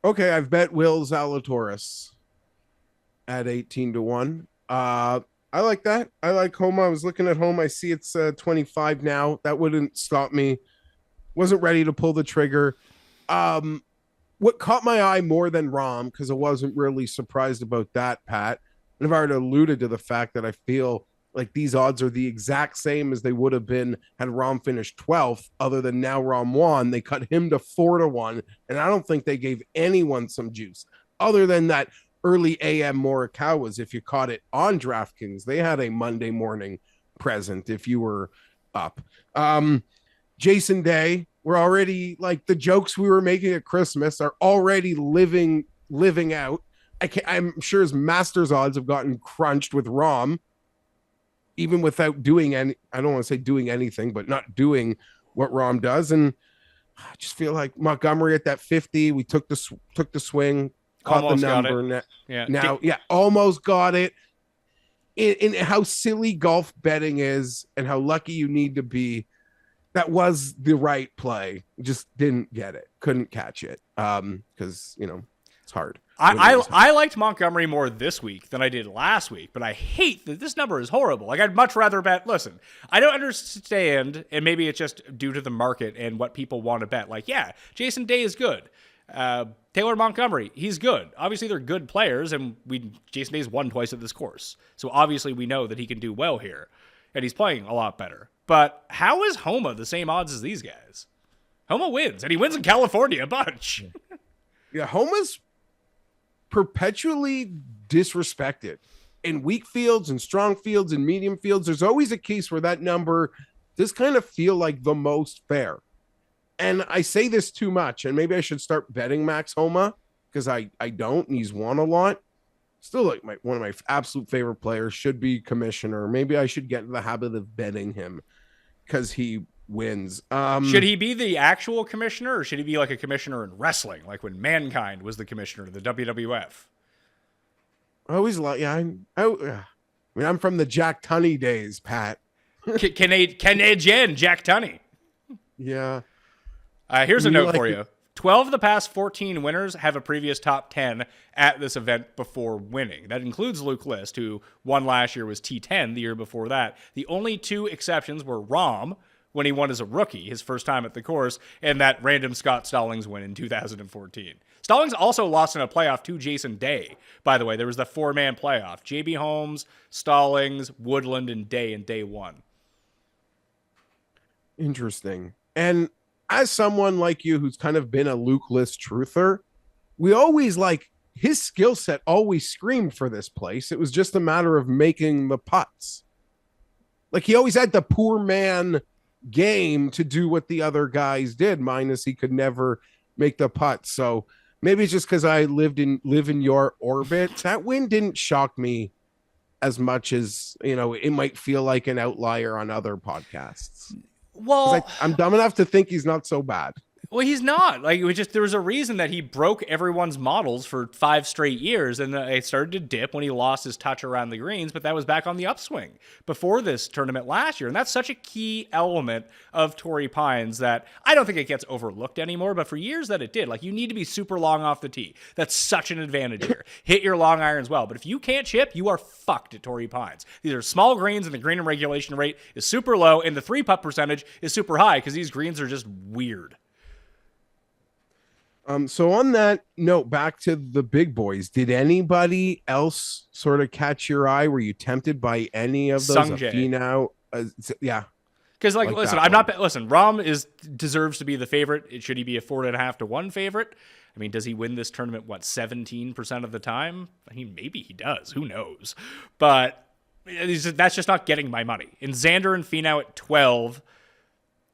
Okay, I've bet Will Zalatoris at 18-1. I like that. I like Homa. I was looking at Homa. I see it's 25 now. That wouldn't stop me. Wasn't ready to pull the trigger. what caught my eye more than Rom, because I wasn't really surprised about that, Pat, and I've already alluded to the fact that I feel like these odds are the exact same as they would have been had Rom finished 12th, other than now Rom won. They cut him to 4-1, and I don't think they gave anyone some juice other than that early AM Morikawa's. If you caught it on DraftKings, they had a Monday morning present if you were up. Jason Day, we're already like the jokes we were making at Christmas are already living out. I'm sure his Masters odds have gotten crunched with Rom, even without doing any. I don't want to say doing anything, but not doing what Rom does. And I just feel like Montgomery at that 50, we took the swing, caught Almost the number. Almost got it. In how silly golf betting is and how lucky you need to be, that was the right play. Just didn't get it. Couldn't catch it. Because, it's hard. I liked Montgomery more this week than I did last week, but I hate that this number is horrible. Like, I'd much rather bet. Listen, I don't understand, and maybe it's just due to the market and what people want to bet. Like, yeah, Jason Day is good. Taylor Montgomery, he's good. Obviously, they're good players, and Jason Day's won twice at this course. So obviously, we know that he can do well here, and he's playing a lot better. But how is Homa the same odds as these guys? Homa wins, and he wins in California a bunch. Yeah, Homa's perpetually disrespected in weak fields and strong fields and medium fields. There's always a case where that number does kind of feel like the most fair. And I say this too much, and maybe I should start betting Max Homa because I don't, and he's won a lot. Still, like one of my absolute favorite players, should be commissioner. Maybe I should get in the habit of betting him because he wins. Should he be the actual commissioner, or should he be like a commissioner in wrestling, like when Mankind was the commissioner of the WWF? I always like, I'm from the Jack Tunney days, Pat. Canadian Jack Tunney. Yeah. Here's a note for you. 12 of the past 14 winners have a previous top 10 at this event before winning. That includes Luke List, who won last year, was T10 the year before that. The only two exceptions were Rom, when he won as a rookie, his first time at the course, and that random Scott Stallings win in 2014. Stallings also lost in a playoff to Jason Day, by the way. There was the four-man playoff. JB Holmes, Stallings, Woodland, and Day in day one. Interesting. And as someone like you who's kind of been a Luke List truther, we always his skill set always screamed for this place. It was just a matter of making the putts. Like, he always had the poor man game to do what the other guys did, minus he could never make the putts. So maybe it's just because I live in your orbit. That win didn't shock me as much as, it might feel like an outlier on other podcasts. Well, I'm dumb enough to think he's not so bad. Well, he's not. There was a reason that he broke everyone's models for 5 straight years, and it started to dip when he lost his touch around the greens, but that was back on the upswing before this tournament last year, and that's such a key element of Torrey Pines that I don't think it gets overlooked anymore, but for years that it did. You need to be super long off the tee. That's such an advantage here. Hit your long irons well, but if you can't chip, you are fucked at Torrey Pines. These are small greens, and the green and regulation rate is super low, and the 3-putt percentage is super high because these greens are just weird. So on that note, back to the big boys, did anybody else sort of catch your eye? Were you tempted by any of those? Sungjae. Yeah. Because listen, Rom deserves to be the favorite. Should he be a 4.5 to 1 favorite? I mean, does he win this tournament, 17% of the time? I mean, maybe he does. Who knows? But that's just not getting my money. And Xander and Finau at 12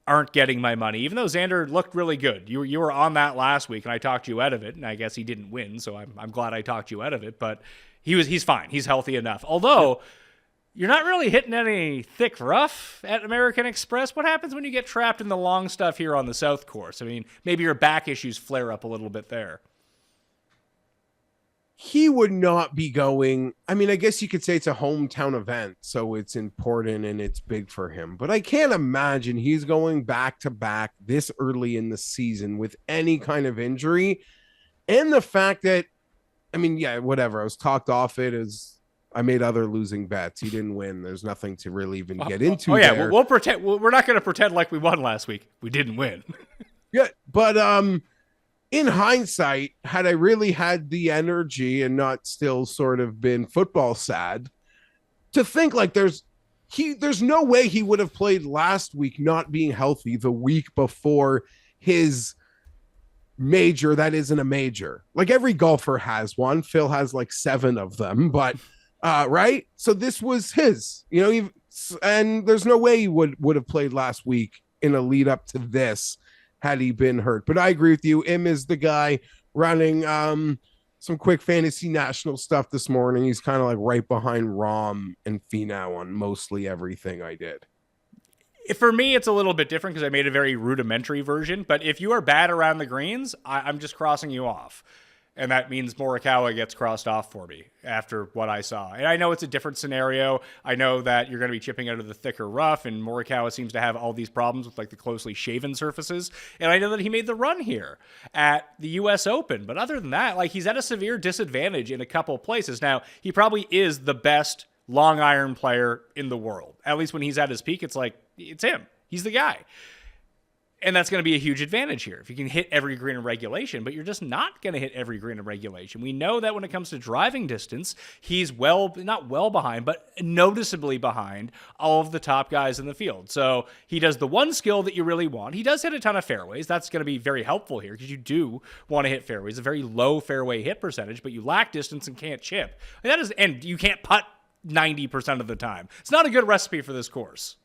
aren't getting my money, even though Xander looked really good. You were on that last week, and I talked you out of it, and I guess he didn't win, so I'm glad I talked you out of it, but he's fine. He's healthy enough. Although, you're not really hitting any thick rough at American Express. What happens when you get trapped in the long stuff here on the South Course? I mean, maybe your back issues flare up a little bit there. He would not be going. I mean, I guess you could say it's a hometown event, so it's important and it's big for him. But I can't imagine he's going back to back this early in the season with any kind of injury. And the fact that, I mean, yeah, whatever. I was talked off it as I made other losing bets. He didn't win. There's nothing to really even get into. Oh yeah, there. We'll pretend. We're not going to pretend like we won last week. We didn't win. Yeah, but in hindsight, had I really had the energy and not still sort of been football sad, to think like there's no way he would have played last week not being healthy the week before his major that isn't a major. Like every golfer has one. Phil has like 7 of them, but right? So this was his, and there's no way he would have played last week in a lead up to this had he been hurt. But I agree with you. Im is the guy running some quick fantasy national stuff this morning. He's kind of like right behind Rom and Finau on mostly everything I did. For me, it's a little bit different because I made a very rudimentary version. But if you are bad around the greens, I'm just crossing you off. And that means Morikawa gets crossed off for me after what I saw. And I know it's a different scenario. I know that you're going to be chipping out of the thicker rough, and Morikawa seems to have all these problems with like the closely shaven surfaces. And I know that he made the run here at the U.S. Open. But other than that, like he's at a severe disadvantage in a couple places. Now, he probably is the best long iron player in the world. At least when he's at his peak, it's like, it's him. He's the guy. And that's going to be a huge advantage here if you can hit every green in regulation, but you're just not going to hit every green in regulation. We know that when it comes to driving distance, he's not well behind, but noticeably behind all of the top guys in the field. So he does the one skill that you really want. He does hit a ton of fairways. That's going to be very helpful here because you do want to hit fairways, a very low fairway hit percentage, but you lack distance and can't chip. And you can't putt 90% of the time. It's not a good recipe for this course.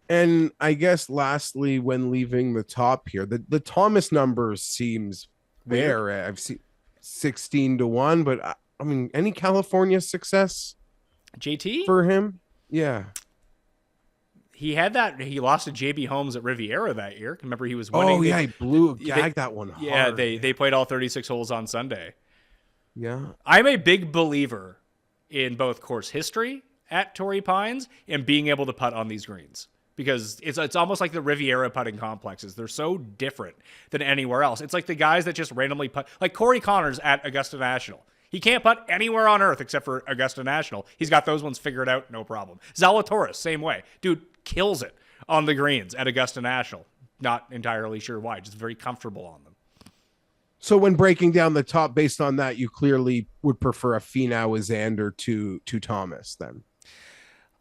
And I guess lastly, when leaving the top here, the Thomas numbers seems there. I've seen 16-1, but I mean, any California success JT for him? Yeah. He had that. He lost to JB Holmes at Riviera that year. Remember, he was winning. Oh, yeah, he gagged that one hard. Yeah, they played all 36 holes on Sunday. Yeah. I'm a big believer in both course history at Torrey Pines and being able to putt on these greens. Because it's almost like the Riviera putting complexes. They're so different than anywhere else. It's like the guys that just randomly putt. Like Corey Connors at Augusta National. He can't putt anywhere on earth except for Augusta National. He's got those ones figured out, no problem. Zalatoris, same way. Dude kills it on the greens at Augusta National. Not entirely sure why. Just very comfortable on them. So when breaking down the top based on that, you clearly would prefer a Finau Xander to Thomas then?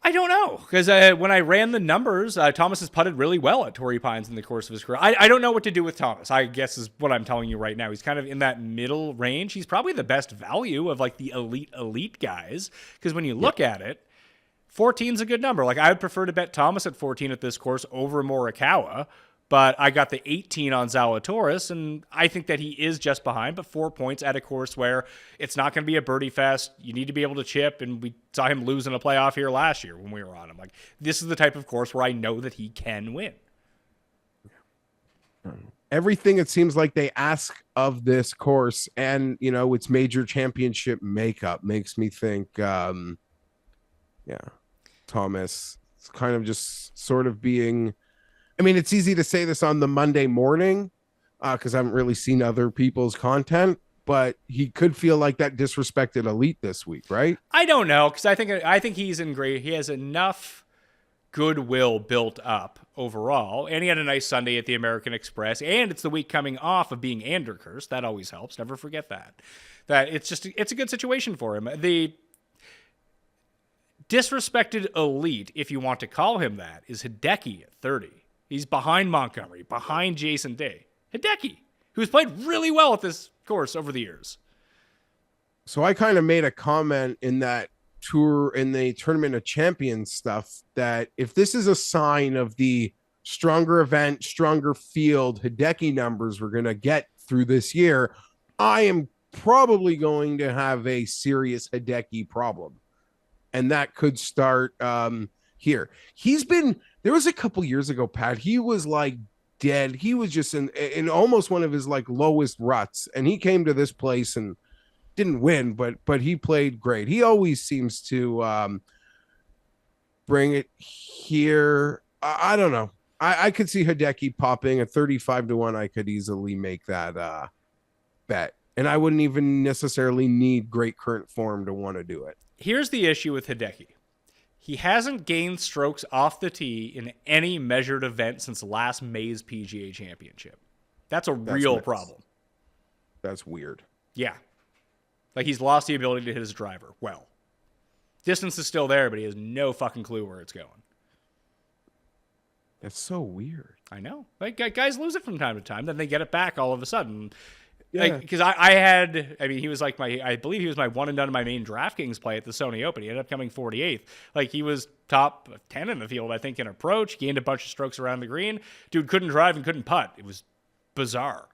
I don't know, because when I ran the numbers, Thomas has putted really well at Torrey Pines in the course of his career. I don't know what to do with Thomas, I guess is what I'm telling you right now. He's kind of in that middle range. He's probably the best value of like the elite guys, because when you look at it, 14 is a good number. Like I would prefer to bet Thomas at 14 at this course over Morikawa, but I got the 18 on Zalatoris, and I think that he is just behind, but 4 points at a course where it's not going to be a birdie fest. You need to be able to chip, and we saw him lose in a playoff here last year when we were on him. Like, this is the type of course where I know that he can win. Everything it seems like they ask of this course and, its major championship makeup makes me think, Thomas is kind of just sort of being... I mean, it's easy to say this on the Monday morning because I haven't really seen other people's content, but he could feel like that disrespected elite this week, right? I don't know, because I think he's in great. He has enough goodwill built up overall, and he had a nice Sunday at the American Express, and it's the week coming off of being Andercursed. That always helps. Never forget that. It's a good situation for him. The disrespected elite, if you want to call him that, is Hideki at 30. He's behind Montgomery, behind Jason Day. Hideki, who's played really well at this course over the years. So I kind of made a comment in that tour, in the Tournament of Champions stuff, that if this is a sign of the stronger event, stronger field Hideki numbers we're going to get through this year, I am probably going to have a serious Hideki problem. And that could start here. There was a couple years ago, Pat, he was like dead. He was just in almost one of his like lowest ruts. And he came to this place and didn't win, but he played great. He always seems to bring it here. I don't know. I could see Hideki popping at 35-1. I could easily make that bet. And I wouldn't even necessarily need great current form to want to do it. Here's the issue with Hideki. He hasn't gained strokes off the tee in any measured event since last May's PGA Championship. That's a real nuts. problem. That's weird. Yeah. Like, he's lost the ability to hit his driver. Well, distance is still there, but he has no fucking clue where it's going. That's so weird. I know. Like, guys lose it from time to time, then they get it back all of a sudden. Yeah. Like, because he was like I believe he was my one and done in my main DraftKings play at the Sony Open. He ended up coming 48th. Like, he was top 10 in the field, I think, in approach. Gained a bunch of strokes around the green. Dude couldn't drive and couldn't putt. It was bizarre.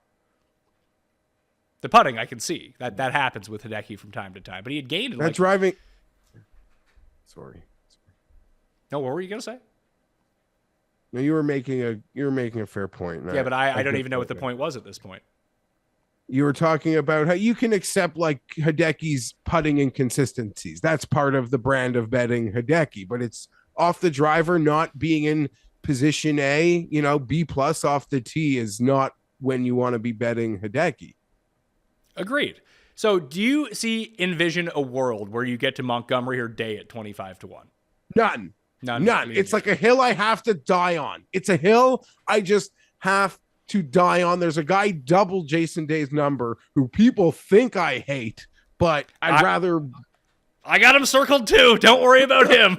The putting, I can see. That happens with Hideki from time to time. But he had gained... That driving... Sorry. No, what were you going to say? No, you were making a fair point. Yeah, but I don't even know what the point was at this point. You were talking about how you can accept like Hideki's putting inconsistencies. That's part of the brand of betting Hideki, but it's off the driver, not being in position A, B+ off the tee is not when you want to be betting Hideki. Agreed. So do you envision a world where you get to Montgomery or Day at 25-1? None. None. It's like a hill I have to die on. It's a hill I just have to die on. There's a guy double Jason Day's number who people think I hate, but I'd rather... I got him circled too. Don't worry about him.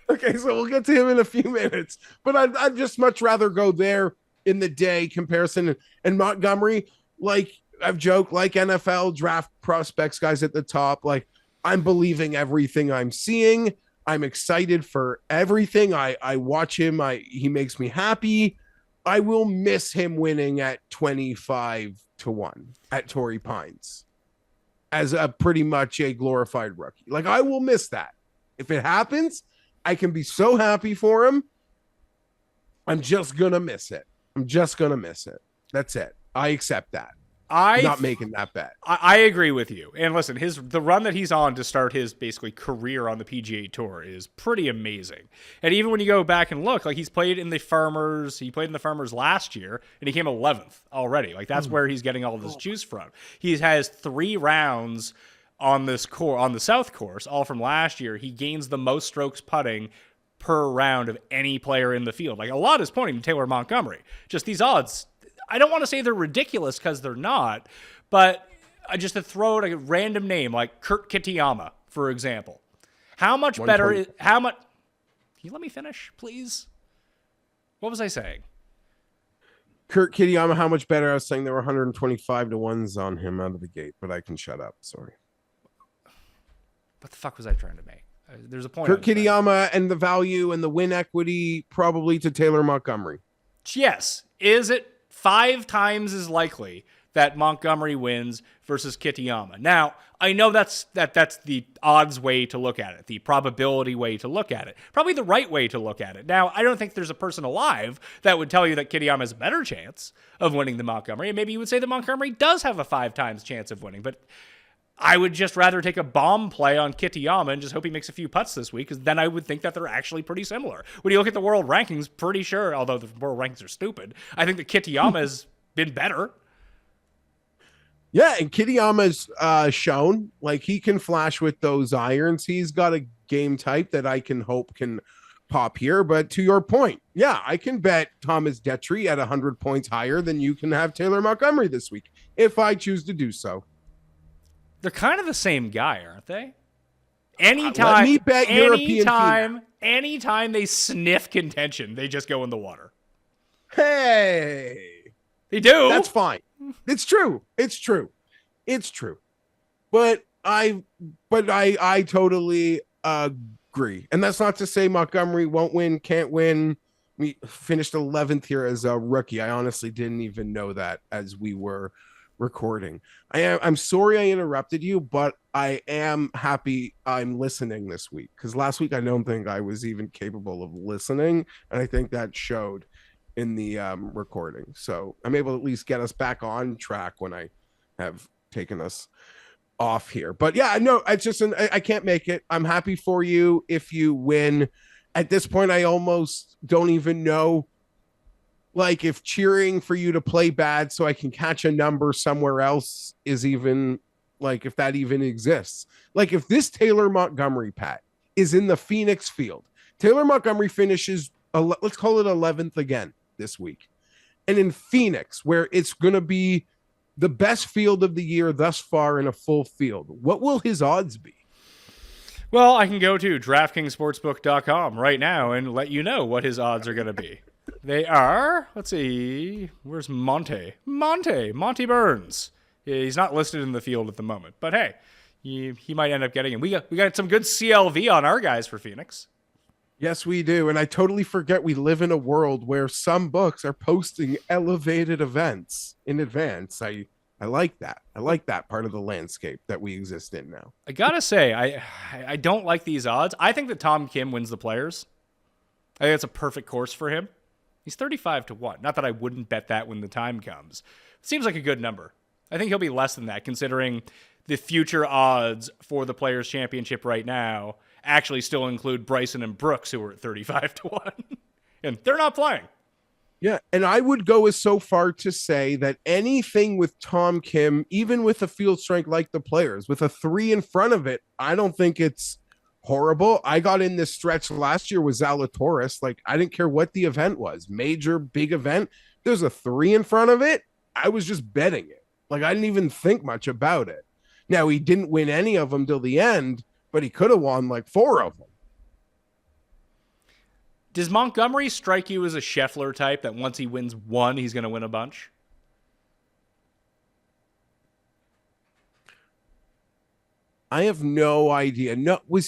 Okay, so we'll get to him in a few minutes. But I'd just much rather go there in the Day comparison. And Montgomery, like I've joked, like NFL draft prospects, guys at the top, like I'm believing everything I'm seeing. I'm excited for everything. I watch him. He makes me happy. I will miss him winning at 25-1 at Torrey Pines as a pretty much a glorified rookie. Like, I will miss that. If it happens, I can be so happy for him. I'm just going to miss it. That's it. I accept that. I'm not making that bet. I agree with you. And listen, the run that he's on to start his basically career on the PGA Tour is pretty amazing. And even when you go back and look, like he played in the Farmers last year, and he came 11th already. Like that's where he's getting all of this juice from. He has 3 rounds on this on the South course, all from last year. He gains the most strokes putting per round of any player in the field. Like a lot is pointing to Taylor Montgomery. Just these odds, I don't want to say they're ridiculous because they're not, but just to throw out a random name like Kurt Kitayama, for example. How much better is... Can you let me finish, please? What was I saying? Kurt Kitayama, how much better? I was saying there were 125-1s on him out of the gate, but I can shut up. Sorry. What the fuck was I trying to make? There's a point. Kurt Kitayama and the value and the win equity probably to Taylor Montgomery. Yes. Is it 5 times as likely that Montgomery wins versus Kitayama? Now, I know that's the odds way to look at it, the probability way to look at it, probably the right way to look at it. Now, I don't think there's a person alive that would tell you that Kitayama has a better chance of winning than Montgomery, and maybe you would say that Montgomery does have a 5 times chance of winning, but I would just rather take a bomb play on Kitayama and just hope he makes a few putts this week, because then I would think that they're actually pretty similar. When you look at the world rankings, pretty sure, although the world rankings are stupid, I think that Kitayama has been better. Yeah, and Kitayama's shown like he can flash with those irons. He's got a game type that I can hope can pop here. But to your point, yeah, I can bet Thomas Detry at 100 points higher than you can have Taylor Montgomery this week if I choose to do so. They're kind of the same guy, aren't they? Anytime they sniff contention, they just go in the water. Hey, they do. That's fine. It's true. But I totally agree. And that's not to say Montgomery won't win, can't win. We finished 11th here as a rookie. I honestly didn't even know that as we were recording. I'm sorry I interrupted you, but I am happy I'm listening this week, because last week I don't think I was even capable of listening, and I think that showed in the recording. So I'm able to at least get us back on track when I have taken us off here. But yeah, no, it's just I can't make it. I'm happy for you if you win. At this point, I almost don't even know like if cheering for you to play bad so I can catch a number somewhere else is even like if that even exists. Like if this Taylor Montgomery, Pat, is in the Phoenix field, Taylor Montgomery finishes, let's call it 11th again this week. and in Phoenix, where it's going to be the best field of the year thus far in a full field, what will his odds be? Well, I can go to DraftKingsSportsbook.com right now and let you know what his odds are going to be. They are, let's see, where's Monty Burns. He's not listed in the field at the moment, but hey, he might end up getting him. We got some good CLV on our guys for Phoenix. Yes, we do. And I totally forget we live in a world where some books are posting elevated events in advance. I like that. I like that part of the landscape that we exist in now. I gotta say, I don't like these odds. I think that Tom Kim wins the Players. I think it's a perfect course for him. He's 35-1. Not that I wouldn't bet that when the time comes. Seems like a good number. I think he'll be less than that, considering the future odds for the Players' Championship right now actually still include Bryson and Brooks, who are at 35-1. And they're not playing. Yeah, and I would go as so far to say that anything with Tom Kim, even with a field strength like the Players, with a 3 in front of it, I don't think it's horrible. I got in this stretch last year with Zalatoris. Like, I didn't care what the event was. Major, big event. There's a 3 in front of it. I was just betting it. Like, I didn't even think much about it. Now, he didn't win any of them till the end, but he could have won like 4 of them. Does Montgomery strike you as a Scheffler type that once he wins one, he's going to win a bunch? I have no idea. No, did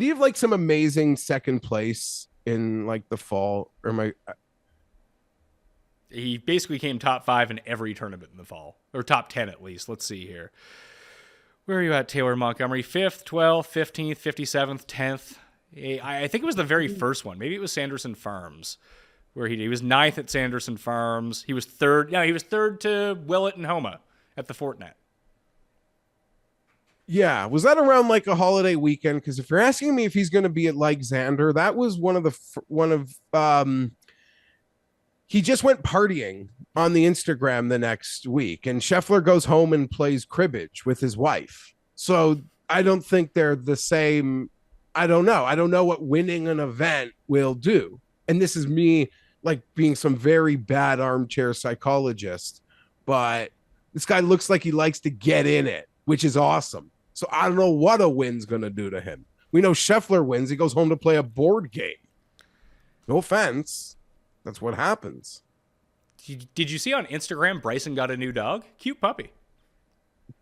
he have like some amazing second place in like the fall? Or he basically came top 5 in every tournament in the fall, or top 10 at least. Let's see here. Where are you at, Taylor Montgomery? 5th, 12th, 15th, 57th, 10th. I think it was the very first one. Maybe it was Sanderson Farms, where he was 9th at Sanderson Farms. He was 3rd. Yeah, he was 3rd to Willett and Homa at the Fortinet. Yeah, was that around like a holiday weekend? Because if you're asking me if he's going to be at like Xander, that was he just went partying on the Instagram the next week, and Scheffler goes home and plays cribbage with his wife. So I don't think they're the same. I don't know what winning an event will do. And this is me like being some very bad armchair psychologist, but this guy looks like he likes to get in it, which is awesome. So I don't know what a win's going to do to him. We know Scheffler wins. He goes home to play a board game. No offense. That's what happens. Did you see on Instagram Bryson got a new dog? Cute puppy.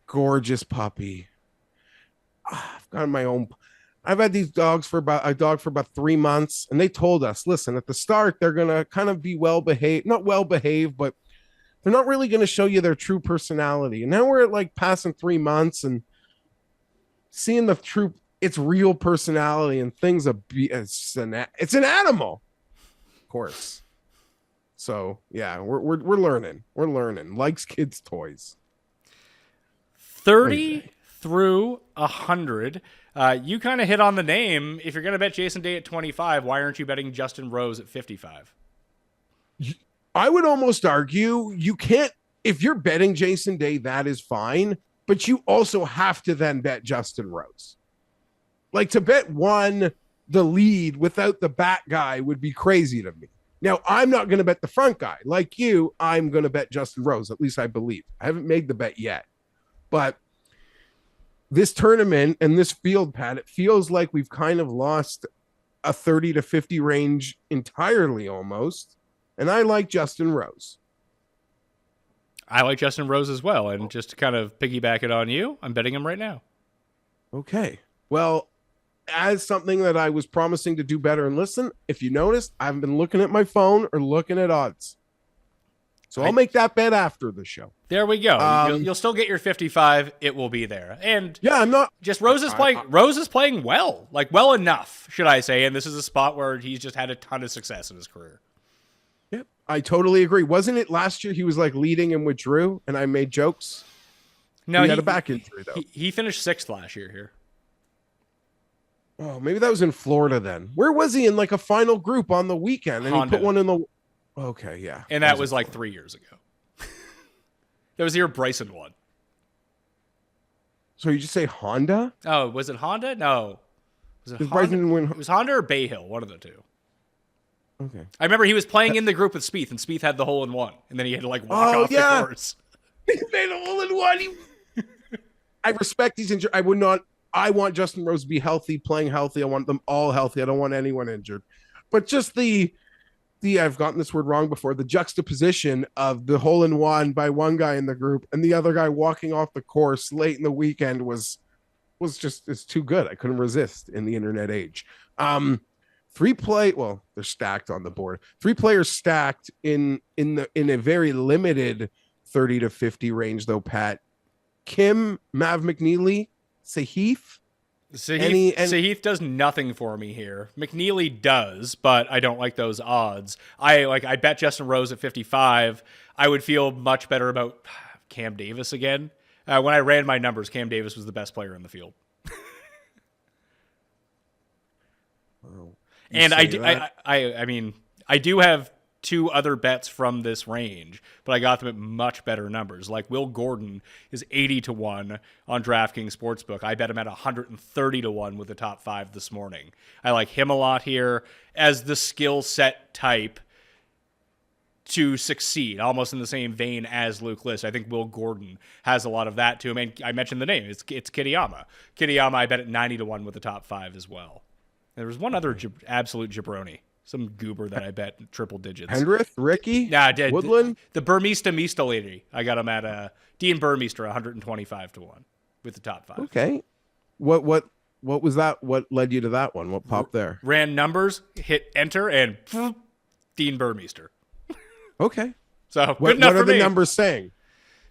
Gorgeous puppy. I've got my own. I've had these dogs for about 3 months, and they told us, listen, at the start, they're going to kind of be not well behaved, but they're not really going to show you their true personality. And now we're at like passing 3 months and seeing the true, its real personality, and things it's an animal, of course. So yeah, we're learning. We're learning. Likes kids' toys. 30 through 100. You kind of hit on the name. If you're going to bet Jason Day at 25, why aren't you betting Justin Rose at 55? I would almost argue you can't. If you're betting Jason Day, that is fine. But you also have to then bet Justin Rose. Like, to bet the lead without the back guy would be crazy to me. Now, I'm not going to bet the front guy. Like you, I'm going to bet Justin Rose. At least I believe. I haven't made the bet yet. But this tournament and this field, Pat, it feels like we've kind of lost a 30 to 50 range entirely almost. And I like Justin Rose. I like Justin Rose as well. And just to kind of piggyback it on you, I'm betting him right now. Okay. Well, as something that I was promising to do better, and listen, if you noticed, I haven't been looking at my phone or looking at odds. So I'll make that bet after the show. There we go. You'll still get your 55. It will be there. And yeah, I'm not just Rose is playing. Rose is playing well, like well enough, should I say? And this is a spot where he's just had a ton of success in his career. Yep, I totally agree. Wasn't it last year he was like leading and withdrew, and I made jokes? No, he had a back injury though. He finished 6th last year here. Oh, maybe that was in Florida then. Where was he in like a final group on the weekend? And Honda. He put one in the. Okay, yeah. And that was like 3 years ago. That was the year Bryson won. So you just say Honda? Oh, was it Honda? No. Was it Honda? Bryson win? It was Honda or Bay Hill, one of the two. Okay. I remember he was playing in the group with Spieth, and Spieth had the hole in one, and then he had to like walk off the course. He made a hole in one. I respect he's injured. I would not. I want Justin Rose to be healthy, playing healthy. I want them all healthy. I don't want anyone injured. But just the I've gotten this word wrong before. The juxtaposition of the hole in one by one guy in the group and the other guy walking off the course late in the weekend was just, it's too good. I couldn't resist in the internet age. Well, they're stacked on the board. 3 players stacked in a very limited 30 to 50 range though, Pat. Kim, Mav McNeely, Sahith. Sahith does nothing for me here. McNeely does, but I don't like those odds. I bet Justin Rose at 55. I would feel much better about Cam Davis again. When I ran my numbers, Cam Davis was the best player in the field. Wow. And I mean, I do have 2 other bets from this range, but I got them at much better numbers. Like Will Gordon is 80 to 1 on DraftKings Sportsbook. I bet him at 130 to 1 with the top 5 this morning. I like him a lot here as the skill set type to succeed, almost in the same vein as Luke List. I think Will Gordon has a lot of that to him. And I mentioned the name. It's Kitayama. Kitayama, I bet at 90 to 1 with the top 5 as well. There was one other absolute jabroni. Some goober that I bet triple digits. Hendrith, Ricky, Woodland, the Burmista Mista lady. I got him at Dean Burmeister 125 to 1 with the top 5. Okay, what was that? What led you to that one? What popped there? Ran numbers, hit enter, and Dean Burmeister. Okay, so good enough for me. What are the numbers saying?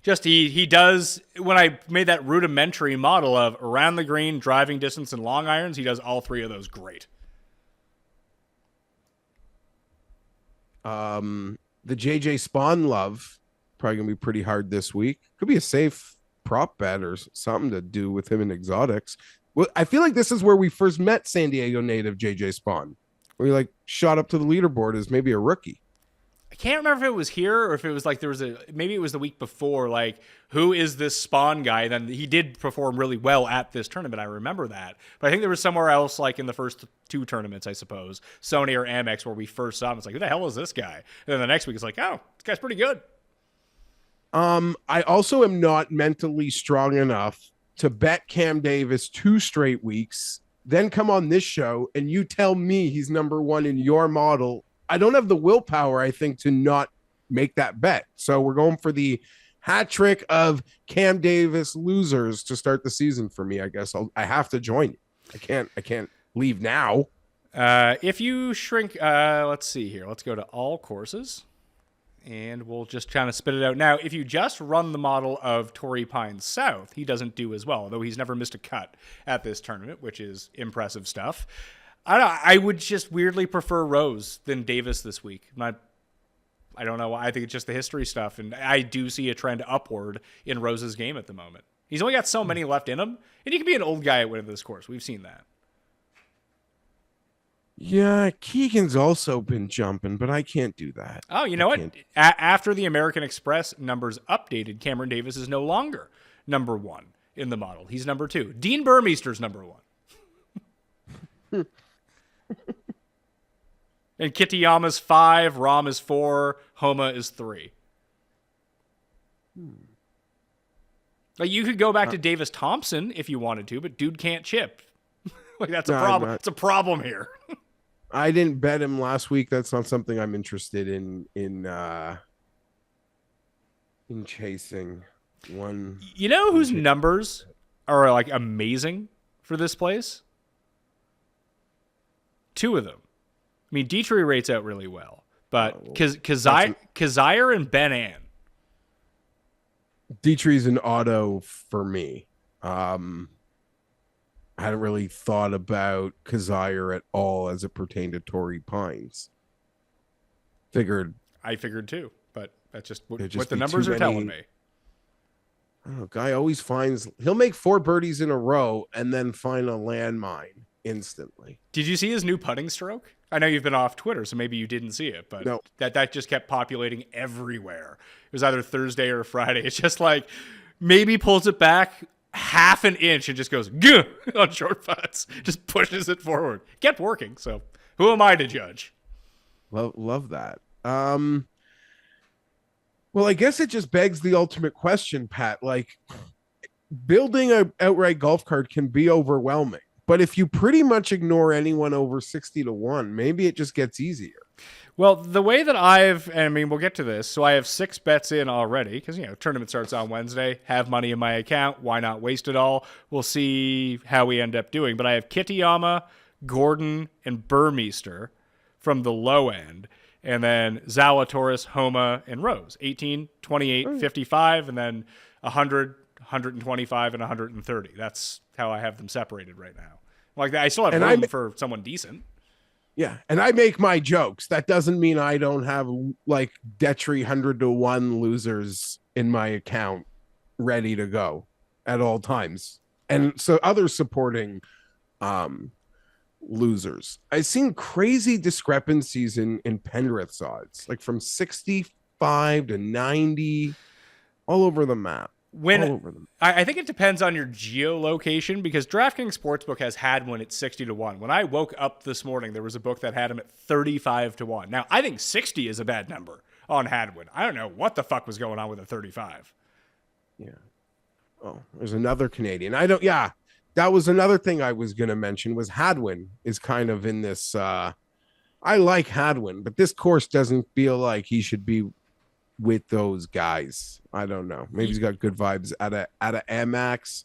Just he does, when I made that rudimentary model of around the green, driving distance, and long irons, he does all 3 of those great. The JJ Spawn love probably gonna be pretty hard this week. Could be a safe prop bet or something to do with him in exotics. Well, I feel like this is where we first met San Diego native JJ Spawn, where he like shot up to the leaderboard as maybe a rookie. I can't remember if it was here or if it was like maybe it was the week before, like, who is this Spawn guy? And then he did perform really well at this tournament. I remember that. But I think there was somewhere else, like in the first 2 tournaments, I suppose, Sony or Amex, where we first saw him. It's like, who the hell is this guy? And then the next week, it's like, oh, this guy's pretty good. I also am not mentally strong enough to bet Cam Davis 2 straight weeks, then come on this show and you tell me he's number 1 in your model. I don't have the willpower, I think, to not make that bet. So we're going for the hat trick of Cam Davis losers to start the season for me. I guess I have to join you. I can't leave now. If you shrink, let's see here. Let's go to all courses, and we'll just kind of spit it out. Now, if you just run the model of Torrey Pines South, he doesn't do as well, although he's never missed a cut at this tournament, which is impressive stuff. I would just weirdly prefer Rose than Davis this week. I don't know. I think it's just the history stuff, and I do see a trend upward in Rose's game at the moment. He's only got so many left in him, and he can be an old guy at winning this course. We've seen that. Yeah, Keegan's also been jumping, but I can't do that. Oh, you know what? After the American Express numbers updated, Cameron Davis is no longer number 1 in the model. He's number 2. Dean Burmeister's number 1. And Kitayama's 5, Rom is 4, Homa is 3. Like, you could go back to Davis Thompson if you wanted to, but dude can't chip. Like, that's a problem. It's a problem here. I didn't bet him last week. That's not something I'm interested in chasing. One. You know whose numbers are like amazing for this place? 2 of them. I mean, Dietrich rates out really well, but Kazire and Ben Ann. Dietrich's an auto for me. I hadn't really thought about Kazire at all as it pertained to Torrey Pines. I figured too, but that's just what the numbers are telling me. I don't know, guy always he'll make 4 birdies in a row and then find a landmine instantly. Did you see his new putting stroke? I know you've been off Twitter, so maybe you didn't see it, but no. that just kept populating everywhere. It was either Thursday or Friday. It's just like maybe pulls it back half an inch and just goes Gah! On short putts, just pushes it forward. Kept working, so who am I to judge? Love that. Well, I guess it just begs the ultimate question, Pat. Like, building a outright golf cart can be overwhelming, but if you pretty much ignore anyone over 60 to 1, maybe it just gets easier. Well, the way that and I mean, we'll get to this. So I have 6 bets in already because, tournament starts on Wednesday. Have money in my account. Why not waste it all? We'll see how we end up doing. But I have Kitayama, Gordon, and Burmeister from the low end. And then Zalatoris, Homa, and Rose. 18, 28, 55, and then 100, 125, and 130. That's how I have them separated right now. Like, I still have room for someone decent. Yeah, and I make my jokes. That doesn't mean I don't have like Detry 100 to 1 losers in my account ready to go at all times. And so other supporting losers. I've seen crazy discrepancies in Penrith's odds, like from 65 to 90, all over the map. I think it depends on your geolocation because DraftKings Sportsbook has Hadwin at 60 to 1. When I woke up this morning, there was a book that had him at 35 to 1. Now, I think 60 is a bad number on Hadwin. I don't know what the fuck was going on with a 35. Yeah. Oh, there's another Canadian. That was another thing I was going to mention was Hadwin is kind of in this. I like Hadwin, but this course doesn't feel like he should be with those guys. I don't know. Maybe he's got good vibes out of AMEX.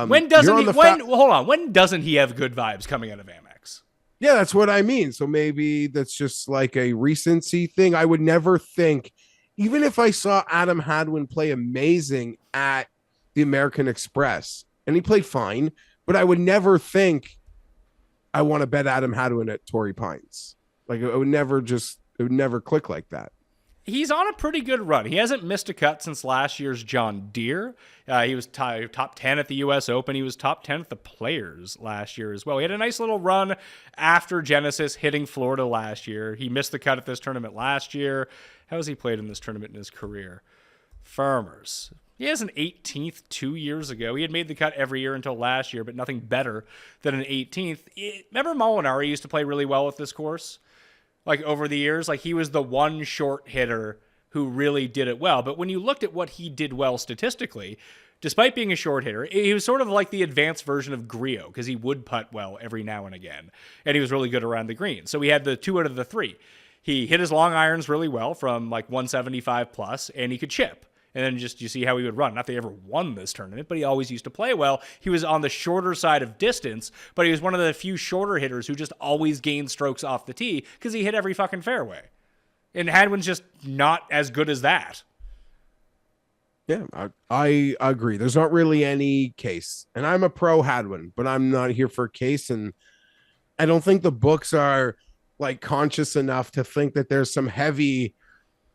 When doesn't he? Hold on. When doesn't he have good vibes coming out of AMEX? Yeah, that's what I mean. So maybe that's just like a recency thing. I would never think, even if I saw Adam Hadwin play amazing at the American Express, and he played fine, but I would never think I want to bet Adam Hadwin at Torrey Pines. Like it would never click like that. He's on a pretty good run. He hasn't missed a cut since last year's John Deere. He was top 10 at the U.S. Open. He was top 10 at the Players last year as well. He had a nice little run after Genesis, hitting Florida last year. He missed the cut at this tournament last year. How has he played in this tournament in his career? Farmers. He has an 18th 2 years ago. He had made the cut every year until last year, but nothing better than an 18th. Remember Molinari used to play really well at this course? Like over the years, like he was the one short hitter who really did it well. But when you looked at what he did well statistically, despite being a short hitter, he was sort of like the advanced version of Griot because he would putt well every now and again. And he was really good around the green. So he had the 2 out of the 3. He hit his long irons really well from like 175 plus, and he could chip. And then just you see how he would run. Not that he ever won this tournament, but he always used to play well. He was on the shorter side of distance, but he was one of the few shorter hitters who just always gained strokes off the tee because he hit every fucking fairway. And Hadwin's just not as good as that. Yeah, I agree. There's not really any case. And I'm a pro Hadwin, but I'm not here for a case. And I don't think the books are like conscious enough to think that there's some heavy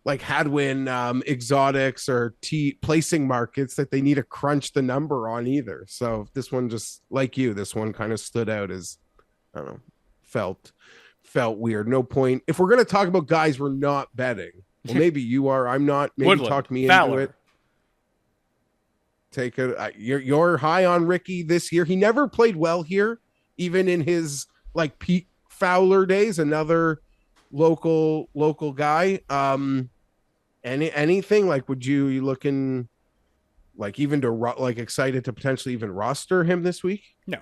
like Hadwin exotics or placing markets that they need to crunch the number on either. So this one, just like you, this one kind of stood out as, I don't know, felt weird. No point. If we're going to talk about guys we're not betting, well, maybe you are, I'm not, maybe Woodland, talk me Fowler. into it. Take it. You're high on Ricky this year. He never played well here, even in his like peak Fowler days. Another local guy. Anything like, would you looking like even to like excited to potentially even roster him this week? No.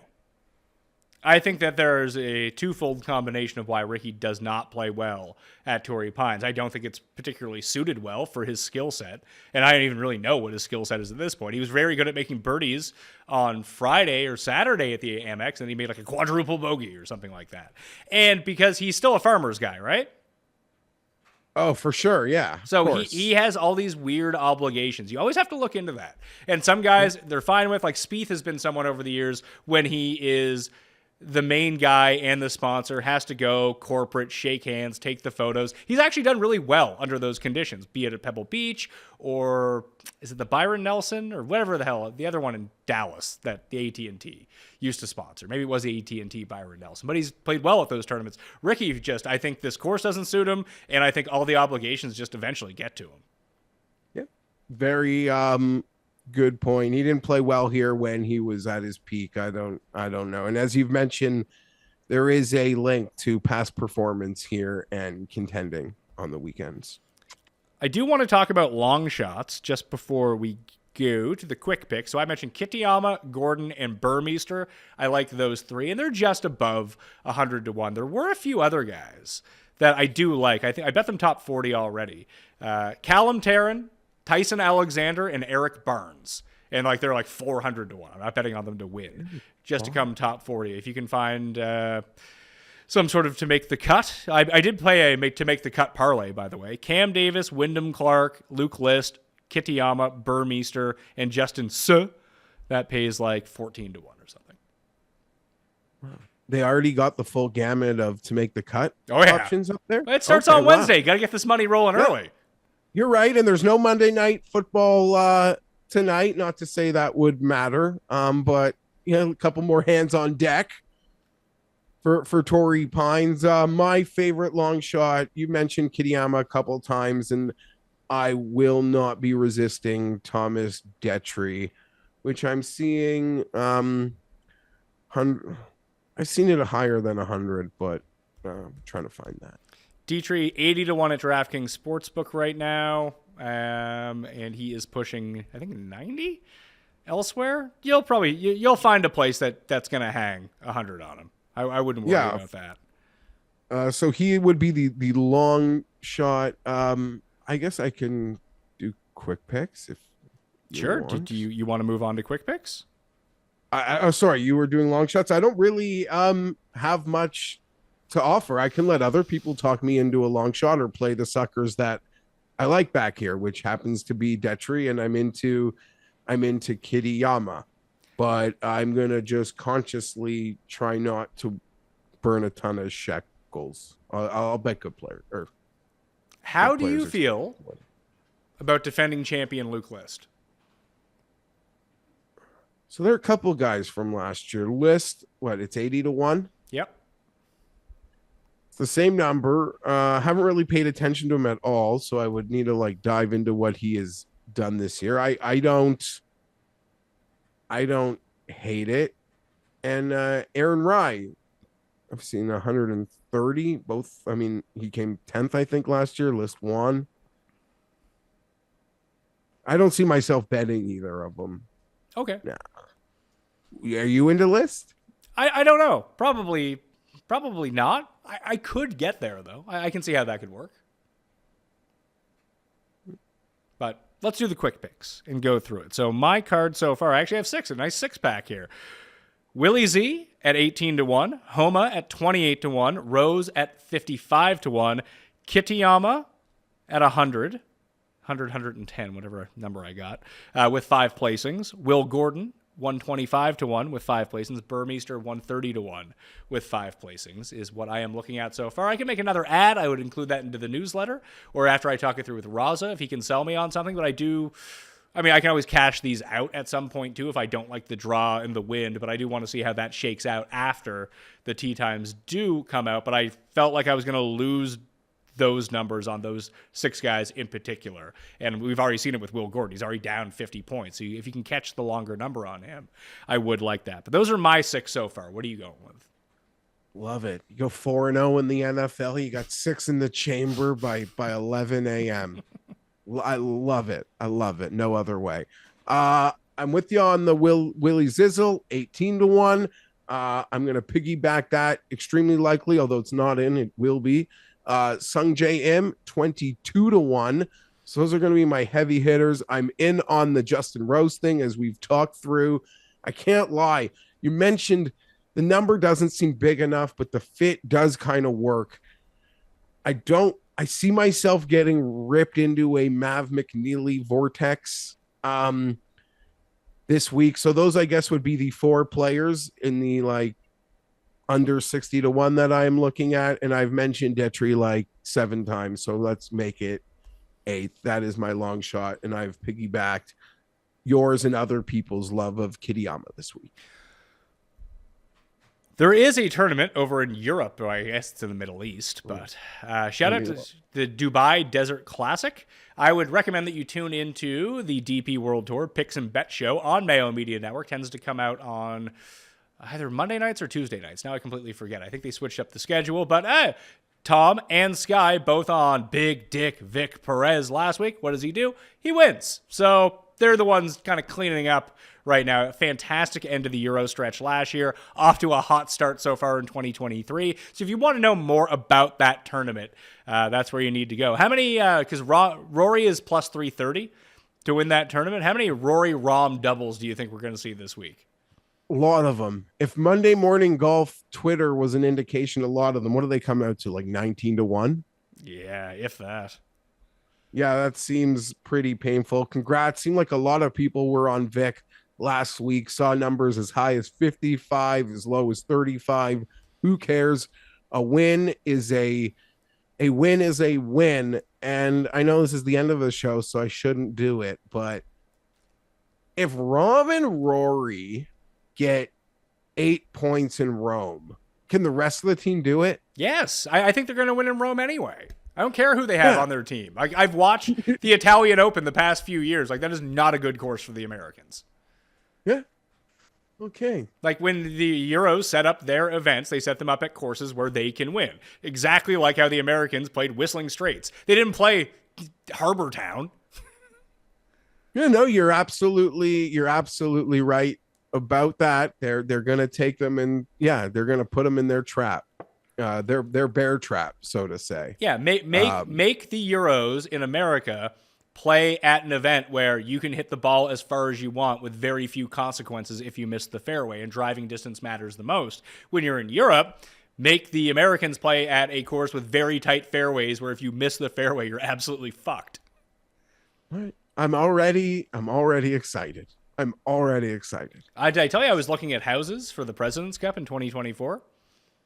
I think that there's a twofold combination of why Ricky does not play well at Torrey Pines. I don't think it's particularly suited well for his skill set, and I don't even really know what his skill set is at this point. He was very good at making birdies on Friday or Saturday at the AMEX, and he made like a quadruple bogey or something like that. And because he's still a Farmers guy, right? Oh, for sure, yeah. So he has all these weird obligations. You always have to look into that. And some guys, they're fine with, like Spieth has been someone over the years when he is the main guy and the sponsor, has to go corporate, shake hands, take the photos. He's actually done really well under those conditions, be it at Pebble Beach or is it the Byron Nelson or whatever the hell, the other one in Dallas that the AT&T used to sponsor. Maybe it was the AT&T Byron Nelson, but he's played well at those tournaments. Ricky I think this course doesn't suit him, and I think all the obligations just eventually get to him. Yeah. Very good point. He didn't play well here when he was at his peak. I don't know. And as you've mentioned, there is a link to past performance here and contending on the weekends. I do want to talk about long shots just before we go to the quick pick. So I mentioned Kitayama, Gordon, and Burmeister. I like those three, and they're just above 100 to 1. There were a few other guys that I do like. I bet them top 40 already. Callum Tarrant, Tyson Alexander, and Eric Barnes. And like they're like 400 to 1. I'm not betting on them to win, just to come top 40. If you can find some sort of to make the cut. I did play a to make the cut parlay, by the way. Cam Davis, Wyndham Clark, Luke List, Kitayama, Burmeister, and Justin Suh. That pays like 14 to 1 or something. They already got the full gamut of to make the cut options up there. It starts on Wednesday. Got to get this money rolling early. You're right, and there's no Monday night football tonight. Not to say that would matter, but a couple more hands on deck for Torrey Pines. My favorite long shot. You mentioned Kitayama a couple times, and I will not be resisting Thomas Detry, which I'm seeing. I've seen it higher than 100, but I'm trying to find that. Detry 80 to 1 at DraftKings Sportsbook right now, and he is pushing, I think, 90 elsewhere. You'll find a place that's going to hang 100 on him. I wouldn't worry about that. So he would be the long shot. I guess I can do quick picks if sure. Do you want to move on to quick picks? Sorry, you were doing long shots. I don't really have much to offer. I can let other people talk me into a long shot or play the suckers that I like back here, which happens to be Detry, and I'm into Kitayama. But I'm gonna just consciously try not to burn a ton of shekels. I'll bet good player. How do you feel about defending champion Luke List? So there are a couple guys from last year. List, it's 80 to 1? Yep. It's the same number. Haven't really paid attention to him at all, so I would need to dive into what he has done this year. I don't hate it. And Aaron Rye, I've seen 130 both. I mean, he came 10th, I think, last year. List 1. I don't see myself betting either of them. Okay. Nah. Are you into List? I don't know. Probably not. I could get there, though. I can see how that could work. But let's do the quick picks and go through it. So my card so far, I actually have 6, a nice 6-pack here. Willie Z at 18 to 1, Homa at 28 to 1, Rose at 55 to 1, Kitayama at 100, 110, whatever number I got, with 5 placings. Will Gordon, 125 to 1 with 5 placings. Burmeister, 130 to 1 with 5 placings is what I am looking at so far. I can make another ad. I would include that into the newsletter or after I talk it through with Raza if he can sell me on something. But I can always cash these out at some point too if I don't like the draw and the wind. But I do want to see how that shakes out after the tee times do come out. But I felt like I was going to lose those numbers on those 6 guys in particular. And we've already seen it with Will Gordon. He's already down 50 points. So if you can catch the longer number on him, I would like that. But those are my 6 so far. What are you going with? Love it. You go 4-0 in the NFL. You got 6 in the chamber by 11 a.m. I love it. I love it. No other way. I'm with you on the Willie Zizzle, 18 to 1. I'm going to piggyback that. Extremely likely, although it's not in, it will be. Sung J M 22 to 1. So those are going to be my heavy hitters. I'm in on the Justin Rose thing as we've talked through. I can't lie. You mentioned the number doesn't seem big enough, but the fit does kind of work. I see myself getting ripped into a Mav McNeely vortex this week. So those, I guess, would be the 4 players in the under 60 to 1 that I'm looking at. And I've mentioned Detry 7 times. So let's make it 8th. That is my long shot. And I've piggybacked yours and other people's love of Kitayama this week. There is a tournament over in Europe, or I guess it's in the Middle East, but shout out to the Dubai Desert Classic. I would recommend that you tune into the DP World Tour Picks and Bet Show on Mayo Media Network. Tends to come out on either Monday nights or Tuesday nights. Now I completely forget. I think they switched up the schedule, but Tom and Sky both on Big Dick Vic Perez last week. What does he do? He wins. So they're the ones kind of cleaning up right now. Fantastic end of the Euro stretch last year. Off to a hot start so far in 2023. So if you want to know more about that tournament, that's where you need to go. How many, because Rory is plus 330 to win that tournament. How many Rory Rahm doubles do you think we're going to see this week? A lot of them. If Monday Morning Golf Twitter was an indication, a lot of them, what do they come out to? Like 19-1? Yeah, if that. Yeah, that seems pretty painful. Congrats. Seemed like a lot of people were on Vic last week, saw numbers as high as 55, as low as 35. Who cares? A win is a win is a win. And I know this is the end of the show, so I shouldn't do it. But if Rahm and Rory get 8 points in Rome, can the rest of the team do it? Yes. I think they're going to win in Rome anyway. I don't care who they have on their team. I've watched the Italian Open the past few years. Like, that is not a good course for the Americans. Yeah. Okay. Like, when the Euros set up their events, they set them up at courses where they can win. Exactly like how the Americans played Whistling Straits. They didn't play Harbor Town. Yeah, no, you're absolutely right about that. They're going to take them and they're going to put them in their trap. Their bear trap, so to say. Yeah, make the Euros in America play at an event where you can hit the ball as far as you want with very few consequences if you miss the fairway, and driving distance matters the most. When you're in Europe, make the Americans play at a course with very tight fairways where if you miss the fairway, you're absolutely fucked. All right. I'm already excited. Did I tell you I was looking at houses for the President's Cup in 2024?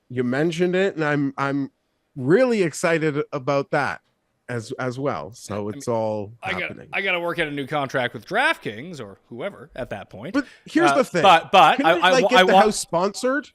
You mentioned it, and I'm really excited about that as well. So it's all happening. I got to work out a new contract with DraftKings or whoever at that point. But here's the thing. But I get the house sponsored.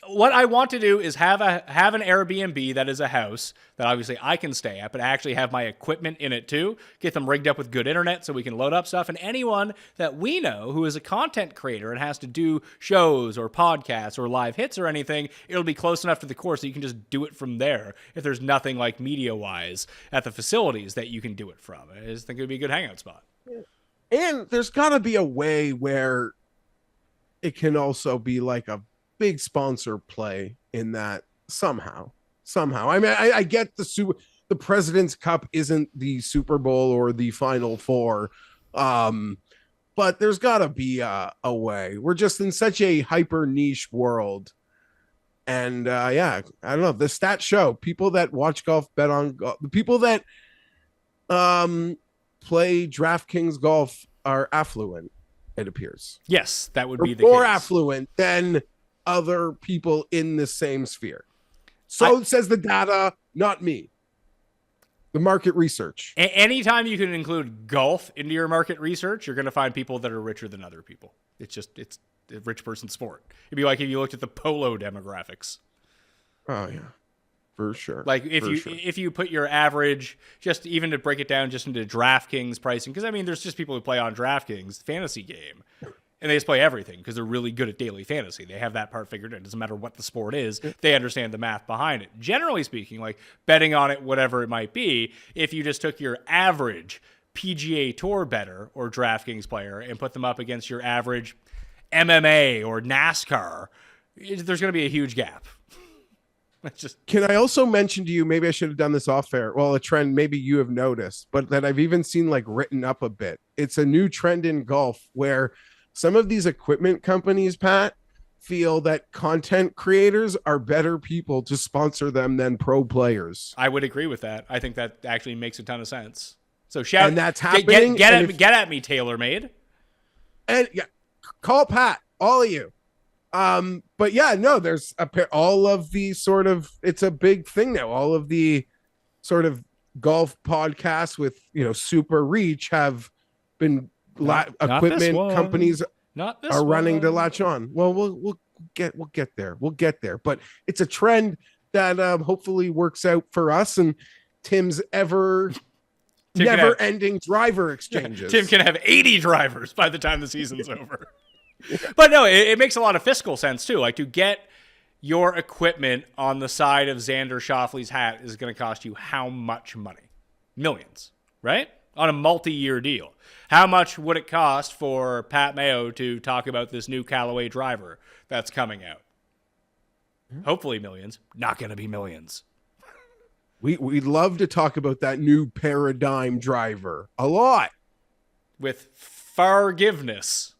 What I want to do is have an Airbnb that is a house that obviously I can stay at, but actually have my equipment in it too. Get them rigged up with good internet so we can load up stuff. And anyone that we know who is a content creator and has to do shows or podcasts or live hits or anything, it'll be close enough to the course that you can just do it from there. If there's nothing like media-wise at the facilities that you can do it from, I just think it would be a good hangout spot. And there's got to be a way where it can also be like a big sponsor play in that somehow. I mean, I get the President's Cup isn't the Super Bowl or the Final Four, but there's got to be a way. We're just in such a hyper niche world, and I don't know. The stats show people that watch golf bet on golf. The people that play DraftKings golf are affluent. It appears. Yes, that would be the more case. affluent than other people in the same sphere. So says the data, not me. The market research. Anytime you can include golf into your market research, you're going to find people that are richer than other people. It's a rich person sport. It'd be like if you looked at the polo demographics. Oh yeah, for sure. Like if you put your average, just even to break it down just into DraftKings pricing, because I mean, there's just people who play on DraftKings fantasy game. And they just play everything because they're really good at daily fantasy. They have that part figured out. It doesn't matter what the sport is. They understand the math behind it. Generally speaking, like betting on it, whatever it might be, if you just took your average PGA Tour bettor or DraftKings player and put them up against your average MMA or NASCAR, there's going to be a huge gap. Can I also mention to you, maybe I should have done this off air. Well, a trend maybe you have noticed, but that I've even seen like written up a bit. It's a new trend in golf where some of these equipment companies, Pat, feel that content creators are better people to sponsor them than pro players. I would agree with that. I think that actually makes a ton of sense. So shout, and that's happening. Get at me, TaylorMade. And yeah, call Pat, all of you. But yeah, no, there's all of the sort of, it's a big thing now. All of the sort of golf podcasts with, super reach have been equipment companies are running to latch on. Well, we'll get there. We'll get there. But it's a trend that hopefully works out for us and Tim's never-ending driver exchanges. Tim can have 80 drivers by the time the season's over. But no, it makes a lot of fiscal sense too. Like to get your equipment on the side of Xander Schauffele's hat is going to cost you how much money? Millions, right? On a multi-year deal. How much would it cost for Pat Mayo to talk about this new Callaway driver that's coming out? Hopefully millions. Not going to be millions. We'd love to talk about that new paradigm driver a lot. With forgiveness.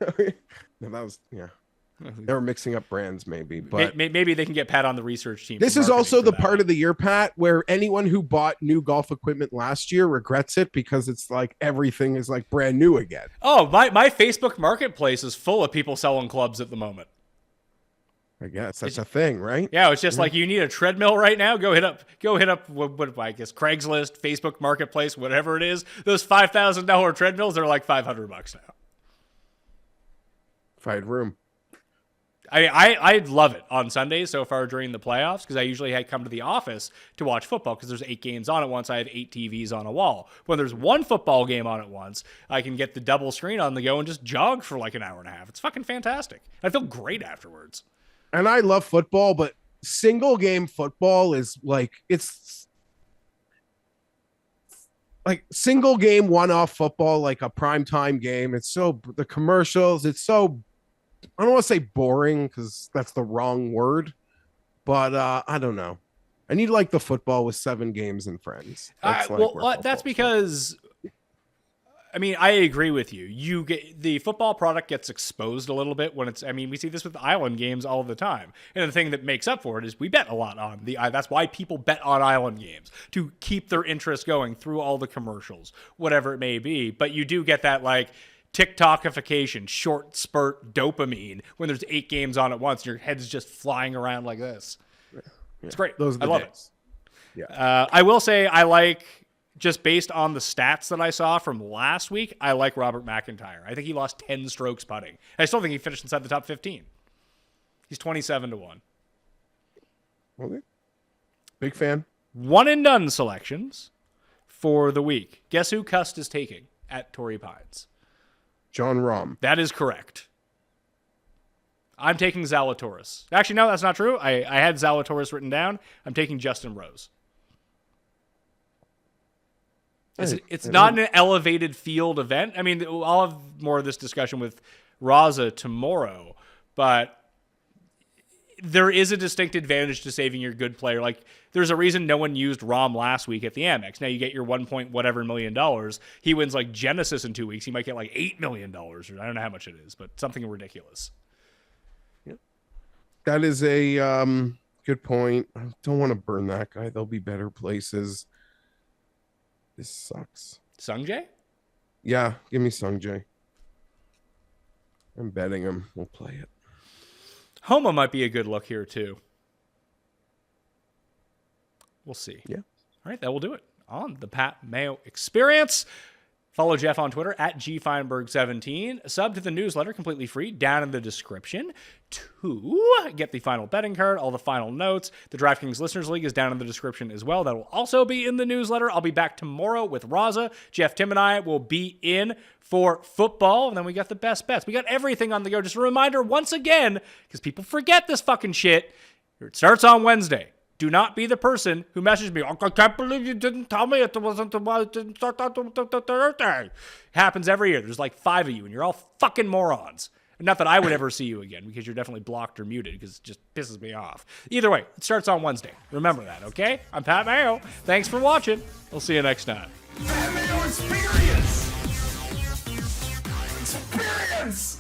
No, that was, yeah. They were mixing up brands, maybe, but maybe they can get Pat on the research team. This is also the part of the year, Pat, where anyone who bought new golf equipment last year regrets it because it's like everything is like brand new again. Oh, my Facebook marketplace is full of people selling clubs at the moment. I guess that's a thing, right? Yeah, it's just like you need a treadmill right now. Go hit up what I guess Craigslist, Facebook Marketplace, whatever it is. Those $5,000 treadmills are like $500 now. If I had room. I love it on Sundays so far during the playoffs because I usually come to the office to watch football because there's 8 games on at once. I have 8 TVs on a wall. When there's one football game on at once, I can get the double screen on the go and just jog for like an hour and a half. It's fucking fantastic. I feel great afterwards. And I love football, but single game football is like, it's like single game one-off football, like a primetime game. It's so, the commercials, it's so, I don't want to say boring because that's the wrong word, but I don't know. I need like the football with 7 games and friends. That's because, I mean, I agree with you. You get the football product gets exposed a little bit when it's. I mean, we see this with island games all the time, and the thing that makes up for it is we bet a lot on the. That's why people bet on island games to keep their interest going through all the commercials, whatever it may be. But you do get that like TikTokification, short spurt dopamine when there's 8 games on at once. And your head's just flying around like this. Yeah. It's great. I love it. Yeah. I will say I like. Just based on the stats that I saw from last week, I like Robert McIntyre. I think he lost 10 strokes putting. I still think he finished inside the top 15. He's 27-1. Okay. Big fan. One and done selections for the week. Guess who Cust is taking at Torrey Pines? John Rahm. That is correct. I'm taking Zalatoris. Actually, no, that's not true. I had Zalatoris written down. I'm taking Justin Rose. It's not an elevated field event. I mean, I'll have more of this discussion with Raza tomorrow, but there is a distinct advantage to saving your good player. Like, there's a reason no one used Rahm last week at the Amex. Now you get your $1 million. He wins like Genesis in 2 weeks. He might get like $8 million. Or I don't know how much it is, but something ridiculous. Yeah. That is a good point. I don't want to burn that guy. There'll be better places. This sucks. Sungjae? Yeah, give me Sungjae. I'm betting him. We'll play it. Homa might be a good look here, too. We'll see. Yeah. All right, that will do it on the Pat Mayo Experience. Follow Geoff on Twitter at GFienberg17. Sub to the newsletter completely free down in the description. To get the final betting card, all the final notes. The DraftKings Listeners League is down in the description as well. That will also be in the newsletter. I'll be back tomorrow with Raza. Jeff, Tim, and I will be in for football. And then we got the best bets. We got everything on the go. Just a reminder once again, because people forget this fucking shit. It starts on Wednesday. Do not be the person who messaged me, I can't believe you didn't tell me it didn't start on Thursday. It happens every year. There's like 5 of you, and you're all fucking morons. Not that I would ever see you again, because you're definitely blocked or muted, because it just pisses me off. Either way, it starts on Wednesday. Remember that, okay? I'm Pat Mayo. Thanks for watching. We'll see you next time. Pat Mayo Experience! Experience!